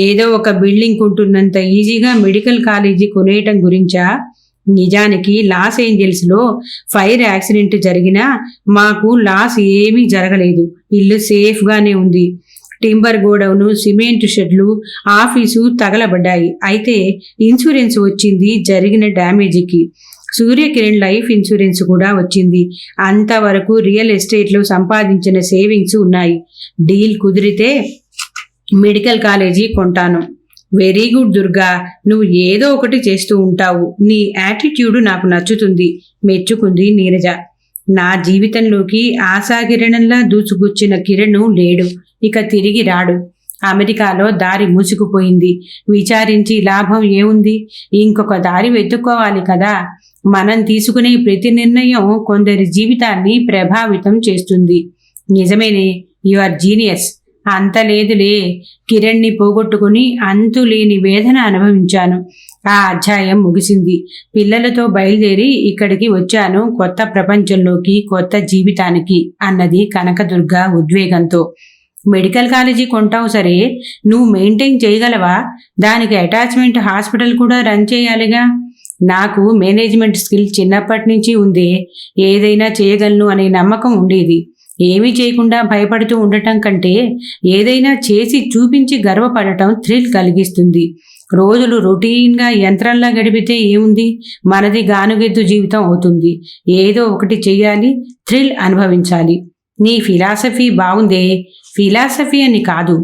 ఏదో ఒక బిల్డింగ్ కొంటున్నంత ఈజీగా మెడికల్ కాలేజీ కొనేయటం గురించా? నిజానికి లాస్ ఏంజల్స్లో ఫైర్ యాక్సిడెంట్ జరిగినా మాకు లాస్ ఏమీ జరగలేదు. ఇల్లు సేఫ్గానే ఉంది. టింబర్ గోడౌను, సిమెంట్ షెడ్లు, ఆఫీసు తగలబడ్డాయి. అయితే ఇన్సూరెన్స్ వచ్చింది జరిగిన డ్యామేజీకి. సూర్యకిరణ్ లైఫ్ ఇన్సూరెన్స్ కూడా వచ్చింది. అంతవరకు రియల్ ఎస్టేట్లో సంపాదించిన సేవింగ్స్ ఉన్నాయి. డీల్ కుదిరితే మెడికల్ కాలేజీ కొంటాను. వెరీ గుడ్ దుర్గా, నువ్వు ఏదో ఒకటి చేస్తూ ఉంటావు. నీ యాటిట్యూడ్ నాకు నచ్చుతుంది, మెచ్చుకుంది నీరజ. నా జీవితంలోకి ఆశాకిరణంలా దూసుకొచ్చిన కిరణ్ లేడు, ఇక తిరిగి రాడు. అమెరికాలో దారి మూసుకుపోయింది. విచారించి లాభం ఏముంది? ఇంకొక దారి వెతుక్కోవాలి కదా. మనం తీసుకునే ప్రతి నిర్ణయం కొందరి జీవితాన్ని ప్రభావితం చేస్తుంది. నిజమేనే, యు ఆర్ జీనియస్. అంత లేదులే, కిరణ్ని పోగొట్టుకుని అంతులేని వేదన అనుభవించాను. ఆ అధ్యాయం ముగిసింది. పిల్లలతో బయలుదేరి ఇక్కడికి వచ్చాను, కొత్త ప్రపంచంలోకి, కొత్త జీవితానికి అన్నది కనకదుర్గ ఉద్వేగంతో. మెడికల్ కాలేజీ కొంటావు సరే, నువ్వు మెయింటైన్ చేయగలవా? దానికి అటాచ్మెంట్ హాస్పిటల్ కూడా రన్ చేయాలిగా. నాకు మేనేజ్మెంట్ స్కిల్ చిన్నప్పటి నుంచి ఉంది. ఏదైనా చేయగలను అనే నమ్మకం ఉండేది. ఏమీ చేయకుండా భయపడుతూ ఉండటం కంటే ఏదైనా చేసి చూపించి గర్వపడటం థ్రిల్ కలిగిస్తుంది. రోజులు రొటీన్గా యంత్రంలా గడిపితే ఏముంది? మనది గానుగెద్దు జీవితం అవుతుంది. ఏదో ఒకటి చెయ్యాలి, థ్రిల్ అనుభవించాలి. నీ ఫిలాసఫీ బాగుందే. ఫిలాసఫీ అని కాదు,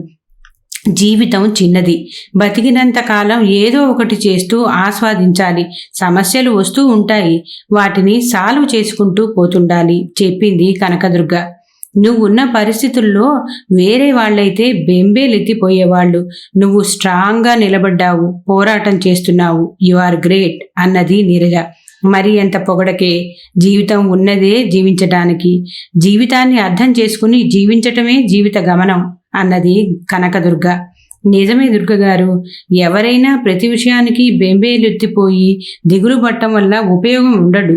జీవితం చిన్నది. బతికినంత కాలం ఏదో ఒకటి చేస్తూ ఆస్వాదించాలి. సమస్యలు వస్తూ ఉంటాయి, వాటిని సాల్వ్ చేసుకుంటూ పోతుండాలి, చెప్పింది కనకదుర్గ. నువ్వున్న పరిస్థితుల్లో వేరే వాళ్ళైతే బెంబేలెత్తిపోయేవాళ్ళు. నువ్వు స్ట్రాంగ్గా నిలబడ్డావు, పోరాటం చేస్తున్నావు. యు ఆర్ గ్రేట్ అన్నది నీరజ. మరి ఎంత పొగడకే. జీవితం ఉన్నదే జీవించటానికి. జీవితాన్ని అర్థం చేసుకుని జీవించటమే జీవిత గమనం అన్నది కనకదుర్గ. నిజమే దుర్గగారు, ఎవరైనా ప్రతి విషయానికి బెంబేలెత్తిపోయి దిగులు పట్టడం వల్ల ఉపయోగం ఉండడు.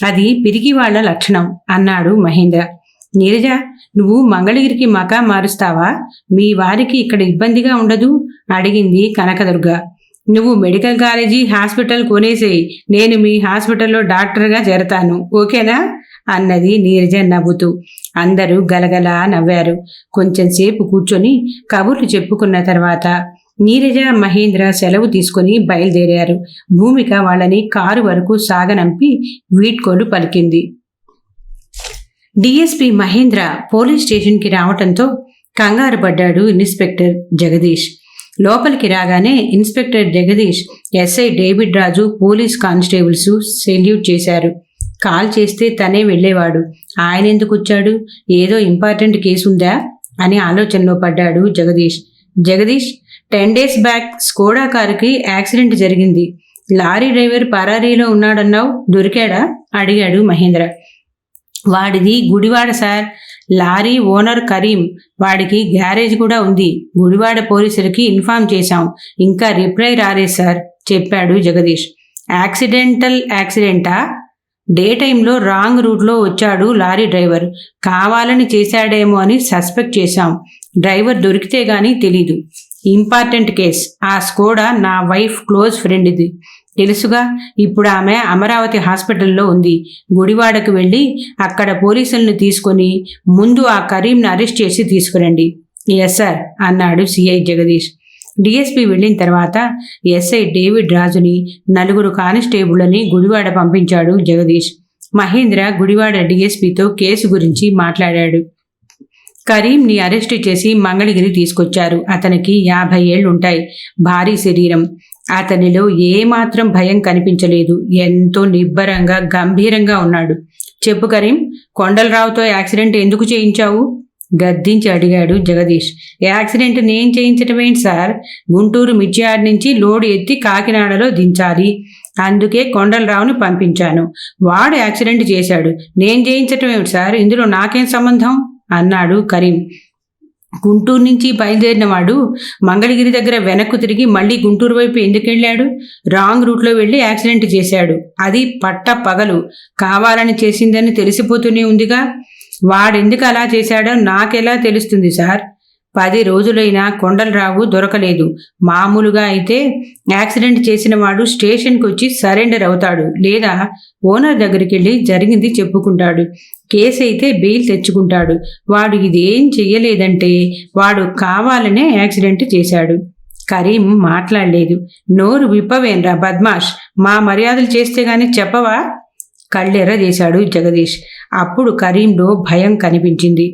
అది పిరికి వాళ్ల లక్షణం అన్నాడు మహేంద్ర. నీరజ, నువ్వు మంగళగిరికి మకా మారుస్తావా? మీ వారికి ఇక్కడ ఇబ్బందిగా ఉండదు అడిగింది కనకదుర్గ. నువ్వు మెడికల్ కాలేజీ హాస్పిటల్ కొనేసేయి, నేను మీ హాస్పిటల్లో డాక్టర్గా చేరతాను, ఓకేనా అన్నది నీరజ నవ్వుతూ. అందరూ గలగలా నవ్వారు. కొంచెంసేపు కూర్చొని కబుర్లు చెప్పుకున్న తర్వాత నీరజ, మహేంద్ర సెలవు తీసుకుని బయలుదేరారు. భూమిక వాళ్ళని కారు వరకు సాగనంపి వీడ్కోలు పలికింది. డిఎస్పీ మహేంద్ర పోలీస్ స్టేషన్కి రావటంతో కంగారు పడ్డాడు ఇన్స్పెక్టర్ జగదీష్. లోపలికి రాగానే ఇన్స్పెక్టర్ జగదీష్, ఎస్ఐ డేవిడ్ రాజు, పోలీస్ కానిస్టేబుల్స్ సెల్యూట్ చేశారు. కాల్ చేస్తే తనే వెళ్ళేవాడు. ఆయన ఎందుకు వచ్చాడు? ఏదో ఇంపార్టెంట్ కేసు ఉందా అని ఆలోచనలో పడ్డాడు Jagadish. Jagadish, 10 days back Skoda కారుకి యాక్సిడెంట్ జరిగింది. లారీ డ్రైవర్ పరారీలో ఉన్నాడన్నావు, దొరికాడా అడిగాడు మహేంద్ర. వాడిది Gudivada sir. Lorry owner Karim. వాడికి గ్యారేజ్ కూడా ఉంది. గుడివాడ పోలీసులకి ఇన్ఫార్మ్ చేశాం, ఇంకా రిప్లై రాలేదు సార్ చెప్పాడు జగదీష్. యాక్సిడెంటా? డే టైంలో రాంగ్ రూట్లో వచ్చాడు లారీ డ్రైవర్. కావాలని చేశాడేమో అని సస్పెక్ట్ చేశాం. డ్రైవర్ దొరికితే గానీ తెలీదు. Important case. ఆ స్కోడా నా వైఫ్ క్లోజ్ ఫ్రెండ్ది, తెలుసుగా. ఇప్పుడు ఆమె అమరావతి హాస్పిటల్లో ఉంది. గుడివాడకు వెళ్ళి అక్కడ పోలీసులను తీసుకొని ముందు ఆ కరీంను అరెస్ట్ చేసి తీసుకురండి. ఎస్ సార్ అన్నాడు సిఐ జగదీష్. డిఎస్పీ వెళ్ళిన తర్వాత ఎస్ఐ డేవిడ్ రాజుని, 4 కానిస్టేబుళ్లని గుడివాడ పంపించాడు జగదీష్. మహేంద్ర గుడివాడ డిఎస్పీతో కేసు గురించి మాట్లాడాడు. కరీంని అరెస్టు చేసి మంగళగిరి తీసుకొచ్చారు. అతనికి 50 ఏళ్లుంటాయి. భారీ శరీరం. అతనిలో ఏమాత్రం భయం కనిపించలేదు. ఎంతో నిబ్బరంగా, గంభీరంగా ఉన్నాడు. చెప్పు కరీం, కొండలరావుతో యాక్సిడెంట్ ఎందుకు చేయించావు? గద్దించి అడిగాడు జగదీష్. యాక్సిడెంట్ నేను చేయించటం ఏంటి సార్? గుంటూరు మిర్చియాడ్ నుంచి లోడు ఎత్తి కాకినాడలో దించాలి. అందుకే కొండలరావుని పంపించాను. వాడు యాక్సిడెంట్ చేశాడు. నేను చేయించటం ఏమిటి సార్? ఇందులో నాకేం సంబంధం అన్నాడు కరీం. గుంటూరు నుంచి బయలుదేరిన వాడు మంగళగిరి దగ్గర వెనక్కు తిరిగి మళ్ళీ గుంటూరు వైపు ఎందుకు వెళ్ళాడు? రాంగ్ రూట్లో వెళ్ళి యాక్సిడెంట్ చేశాడు. అది పట్ట పగలు. కావాలని చేసిందని తెలిసిపోతూనే ఉందిగా. వాడెందుకు అలా చేశాడో నాకెలా తెలుస్తుంది సార్? 10 రోజులైనా కొండలరావు దొరకలేదు. మామూలుగా అయితే యాక్సిడెంట్ చేసిన వాడు స్టేషన్కి వచ్చి సరెండర్ అవుతాడు, లేదా ఓనర్ దగ్గరికి వెళ్ళి జరిగింది చెప్పుకుంటాడు. కేసు అయితే బెయిల్ తెచ్చుకుంటాడు. వాడు ఇదేం చెయ్యలేదంటే వాడు కావాలనే యాక్సిడెంట్ చేశాడు. కరీం మాట్లాడలేదు. నోరు విప్పవేన్రా బద్మాష్, మా మర్యాదలు చేస్తే గానీ చెప్పవా? కళ్ళెర్ర చేశాడు జగదీష్. అప్పుడు కరీంలో భయం కనిపించింది.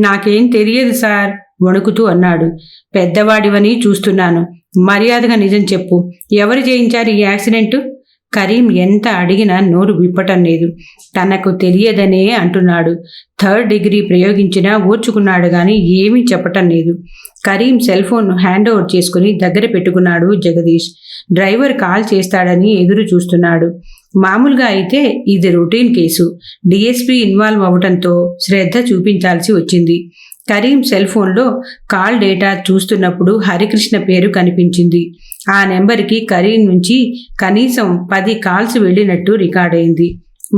నాకేం తెలియదు సార్, వణుకుతూ అన్నాడు. పెద్దవాడివని చూస్తున్నాను, మర్యాదగా నిజం చెప్పు, ఎవరు చేయించారు ఈ యాక్సిడెంటు? కరీం ఎంత అడిగినా నోరు విప్పటం లేదు. తనకు తెలియదనే అంటున్నాడు. 3rd డిగ్రీ ప్రయోగించినా ఓర్చుకున్నాడు గాని ఏమీ చెప్పటం లేదు. కరీం సెల్ ఫోన్ను హ్యాండ్ ఓవర్ చేసుకుని దగ్గర పెట్టుకున్నాడు జగదీష్. డ్రైవర్ కాల్ చేస్తాడని ఎదురు చూస్తున్నాడు. మామూలుగా అయితే ఇది రొటీన్ కేసు. డిఎస్పీ ఇన్వాల్వ్ అవడంతో శ్రద్ధ చూపించాల్సి వచ్చింది. కరీం సెల్ ఫోన్లో కాల్ డేటా చూస్తున్నప్పుడు హరికృష్ణ పేరు కనిపించింది. ఆ నెంబర్కి కరీం నుంచి కనీసం 10 కాల్స్ వెళ్ళినట్టు రికార్డైంది.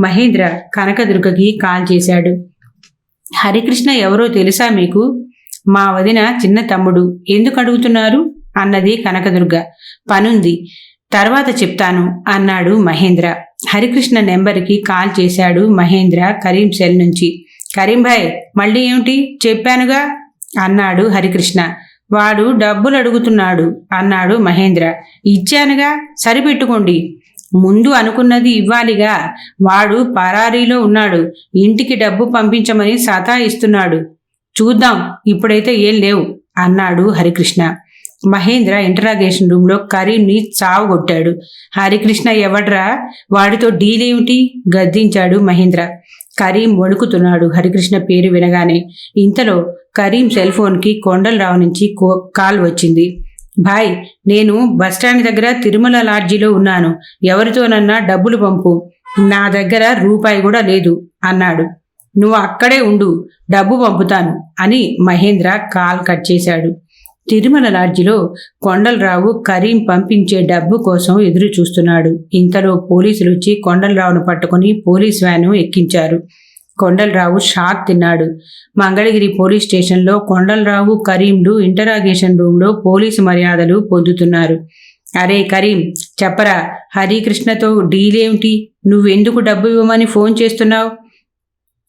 మహేంద్ర కనకదుర్గకి కాల్ చేశాడు. హరికృష్ణ ఎవరో తెలుసా మీకు? మా వదిన చిన్న తమ్ముడు. ఎందుకు అడుగుతున్నారు అన్నది కనకదుర్గ. పనుంది, తర్వాత చెప్తాను అన్నాడు మహేంద్ర. హరికృష్ణ నెంబర్కి కాల్ చేశాడు మహేంద్ర కరీం సెల్ నుంచి. కరీం భాయ్, మళ్ళీ ఏమిటి? చెప్పానుగా అన్నాడు హరికృష్ణ. వాడు డబ్బులు అడుగుతున్నాడు అన్నాడు మహేంద్ర. ఇచ్చానుగా, సరిపెట్టుకోండి. ముందు అనుకున్నది ఇవ్వాలిగా. వాడు పరారీలో ఉన్నాడు, ఇంటికి డబ్బు పంపించమని సతాయిస్తున్నాడు. చూద్దాం, ఇప్పుడైతే ఏం లేవు అన్నాడు హరికృష్ణ. మహేంద్ర ఇంటరాగేషన్ రూమ్లో కరీంని చావుగొట్టాడు. హరికృష్ణ ఎవడ్రా, వాడితో డీలేమిటి? గద్దించాడు మహేంద్ర. కరీం వణుకుతున్నాడు హరికృష్ణ పేరు వినగానే. ఇంతలో కరీం సెల్ ఫోన్కి కొండలరావు నుంచి కాల్ వచ్చింది. భాయ్, నేను బస్టాండ్ దగ్గర తిరుమల లాడ్జిలో ఉన్నాను, ఎవరితోనన్నా డబ్బులు పంపు, నా దగ్గర రూపాయి కూడా లేదు అన్నాడు. నువ్వు అక్కడే ఉండు, డబ్బు పంపుతాను అని మహేంద్ర కాల్ కట్ చేశాడు. తిరుమల లాడ్జిలో కొండలరావు కరీం పంపించే డబ్బు కోసం ఎదురు చూస్తున్నాడు. ఇంతలో పోలీసులు వచ్చి కొండలరావును పట్టుకుని పోలీస్ వ్యాను ఎక్కించారు. కొండలరావు షాక్ తిన్నాడు. మంగళగిరి పోలీస్ స్టేషన్లో కొండలరావు కరీంలు ఇంటరాగేషన్ రూమ్లో పోలీసు మర్యాదలు పొందుతున్నారు. అరే కరీం, చెప్పరా, హరికృష్ణతో డీలేమిటి? నువ్వెందుకు డబ్బు ఇవ్వమని ఫోన్ చేస్తున్నావు?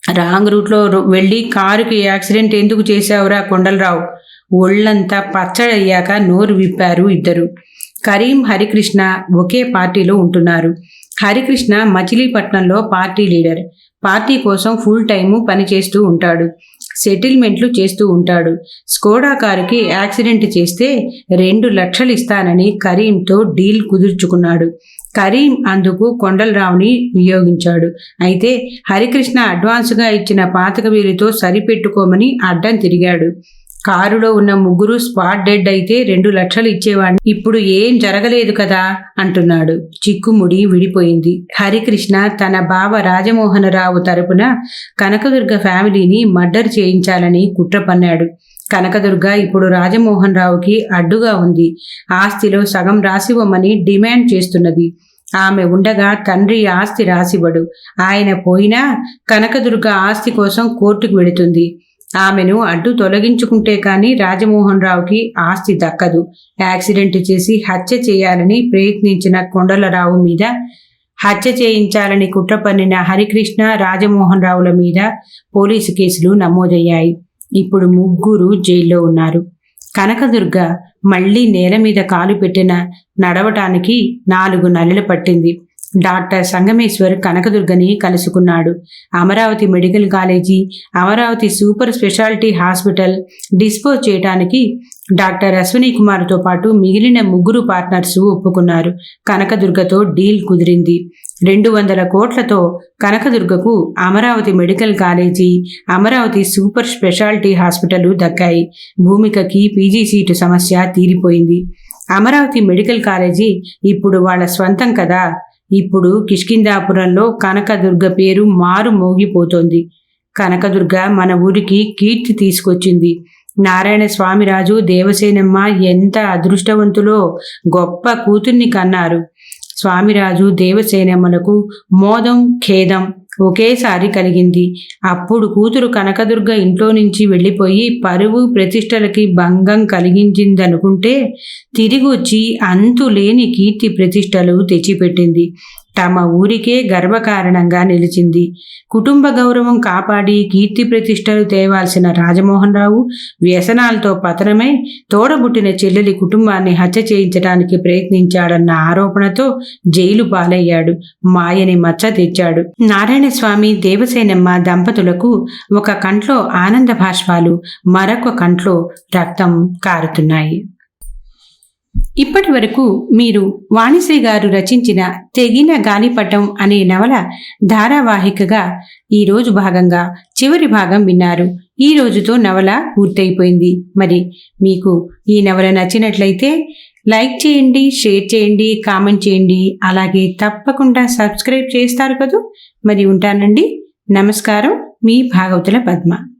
రాంగ్ రూట్లో వెళ్ళి కారుకి యాక్సిడెంట్ ఎందుకు చేశావురా కొండలరావు? ఒళ్ళంతా పచ్చడయ్యాక నోరు విప్పారు ఇద్దరు. కరీం, హరికృష్ణ ఒకే పార్టీలో ఉంటున్నారు. హరికృష్ణ మచిలీపట్నంలో పార్టీ లీడర్. పార్టీ కోసం ఫుల్ టైము పనిచేస్తూ ఉంటాడు. సెటిల్మెంట్లు చేస్తూ ఉంటాడు. స్కోడా కారుకి యాక్సిడెంట్ చేస్తే 2 లక్షలు ఇస్తానని కరీంతో డీల్ కుదుర్చుకున్నాడు. కరీం అందుకు కొండలరావుని వినియోగించాడు. అయితే హరికృష్ణ అడ్వాన్స్గా ఇచ్చిన 25,000తో సరిపెట్టుకోమని అడ్డం తిరిగాడు. కారులో ఉన్న 3 స్పాట్ డెడ్ అయితే 2 లక్షలు ఇచ్చేవాడిని, ఇప్పుడు ఏం జరగలేదు కదా అంటున్నాడు. చిక్కుముడి విడిపోయింది. హరికృష్ణ తన బావ రాజమోహనరావు తరపున కనకదుర్గ ఫ్యామిలీని మర్డర్ చేయించాలని కుట్ర పన్నాడు. కనకదుర్గ ఇప్పుడు రాజమోహన్ రావుకి అడ్డుగా ఉంది. ఆస్తిలో సగం రాసివ్వమని డిమాండ్ చేస్తున్నది. ఆమె ఉండగా తండ్రి ఆస్తి రాసివ్వడు. ఆయన పోయినా కనకదుర్గ ఆస్తి కోసం కోర్టుకు వెళుతుంది. ఆమెను అడ్డు తొలగించుకుంటే కానీ రాజమోహన్ రావుకి ఆస్తి దక్కదు. యాక్సిడెంట్ చేసి హత్య చేయాలని ప్రయత్నించిన కొండలరావు మీద, హత్య చేయించాలని కుట్ర పన్నిన హరికృష్ణ, రాజమోహన్ రావుల మీద పోలీసు కేసులు నమోదయ్యాయి. ఇప్పుడు 3 జైల్లో ఉన్నారు. కనకదుర్గ మళ్లీ నేల మీద కాలు పెట్టిన నడవటానికి 4 నెలలు పట్టింది. డాక్టర్ సంగమేశ్వర్ కనకదుర్గని కలుసుకున్నాడు. Amaravati medical college, Amaravati super speciality hospital dispose చేయడానికి డాక్టర్ అశ్విని కుమార్తో పాటు మిగిలిన 3 పార్ట్నర్స్ ఒప్పుకున్నారు. కనకదుర్గతో డీల్ కుదిరింది. 200 కోట్లతో కనకదుర్గకు Amaravati medical college, Amaravati super speciality hospital దక్కాయి. భూమికకి పీజీ సీటు సమస్య తీరిపోయింది. అమరావతి మెడికల్ కాలేజీ ఇప్పుడు వాళ్ళ స్వంతం కదా. ఇప్పుడు కిష్కిందాపురంలో కనకదుర్గ పేరు మారు మోగిపోతోంది. కనకదుర్గ మన ఊరికి కీర్తి తీసుకొచ్చింది. నారాయణ స్వామిరాజు, దేవసేనమ్మ ఎంత అదృష్టవంతులో, గొప్ప కూతుర్ని కన్నారు. స్వామిరాజు దేవసేనమ్మలకు మోదం ఖేదం ఒకేసారి కలిగింది. అప్పుడు కూతురు కనకదుర్గ ఇంట్లో నుంచి వెళ్ళిపోయి పరువు ప్రతిష్టలకి భంగం కలిగించిందనుకుంటే తిరిగి వచ్చి అంతులేని కీర్తి ప్రతిష్టలు తెచ్చిపెట్టింది. తమ ఊరికే గర్వకారణంగా నిలిచింది. కుటుంబ గౌరవం కాపాడి కీర్తి ప్రతిష్టలు తేవాల్సిన రాజమోహన్ రావు వ్యసనాలతో పతనమై తోడబుట్టిన చెల్లెలి కుటుంబాన్ని హత్య చేయించడానికి ప్రయత్నించాడన్న ఆరోపణతో జైలు పాలయ్యాడు. మాయని మచ్చ తెచ్చాడు. నారాయణస్వామి దేవసేనమ్మ దంపతులకు ఒక కంట్లో ఆనంద భాష్పాలు, మరొక కంట్లో రక్తం కారుతున్నాయి. ఇప్పటి వరకు మీరు వాణిశ్రీ గారు రచించిన తెగిన గాలిపటం అనే నవల ధారావాహికగా ఈరోజు భాగంగా చివరి భాగం విన్నారు. ఈ రోజుతో నవల పూర్తయిపోయింది. మరి మీకు ఈ నవల నచ్చినట్లయితే లైక్ చేయండి, షేర్ చేయండి, కామెంట్ చేయండి. అలాగే తప్పకుండా సబ్స్క్రైబ్ చేస్తారు కదూ. మరి ఉంటానండి. నమస్కారం. మీ భాగవతుల పద్మ.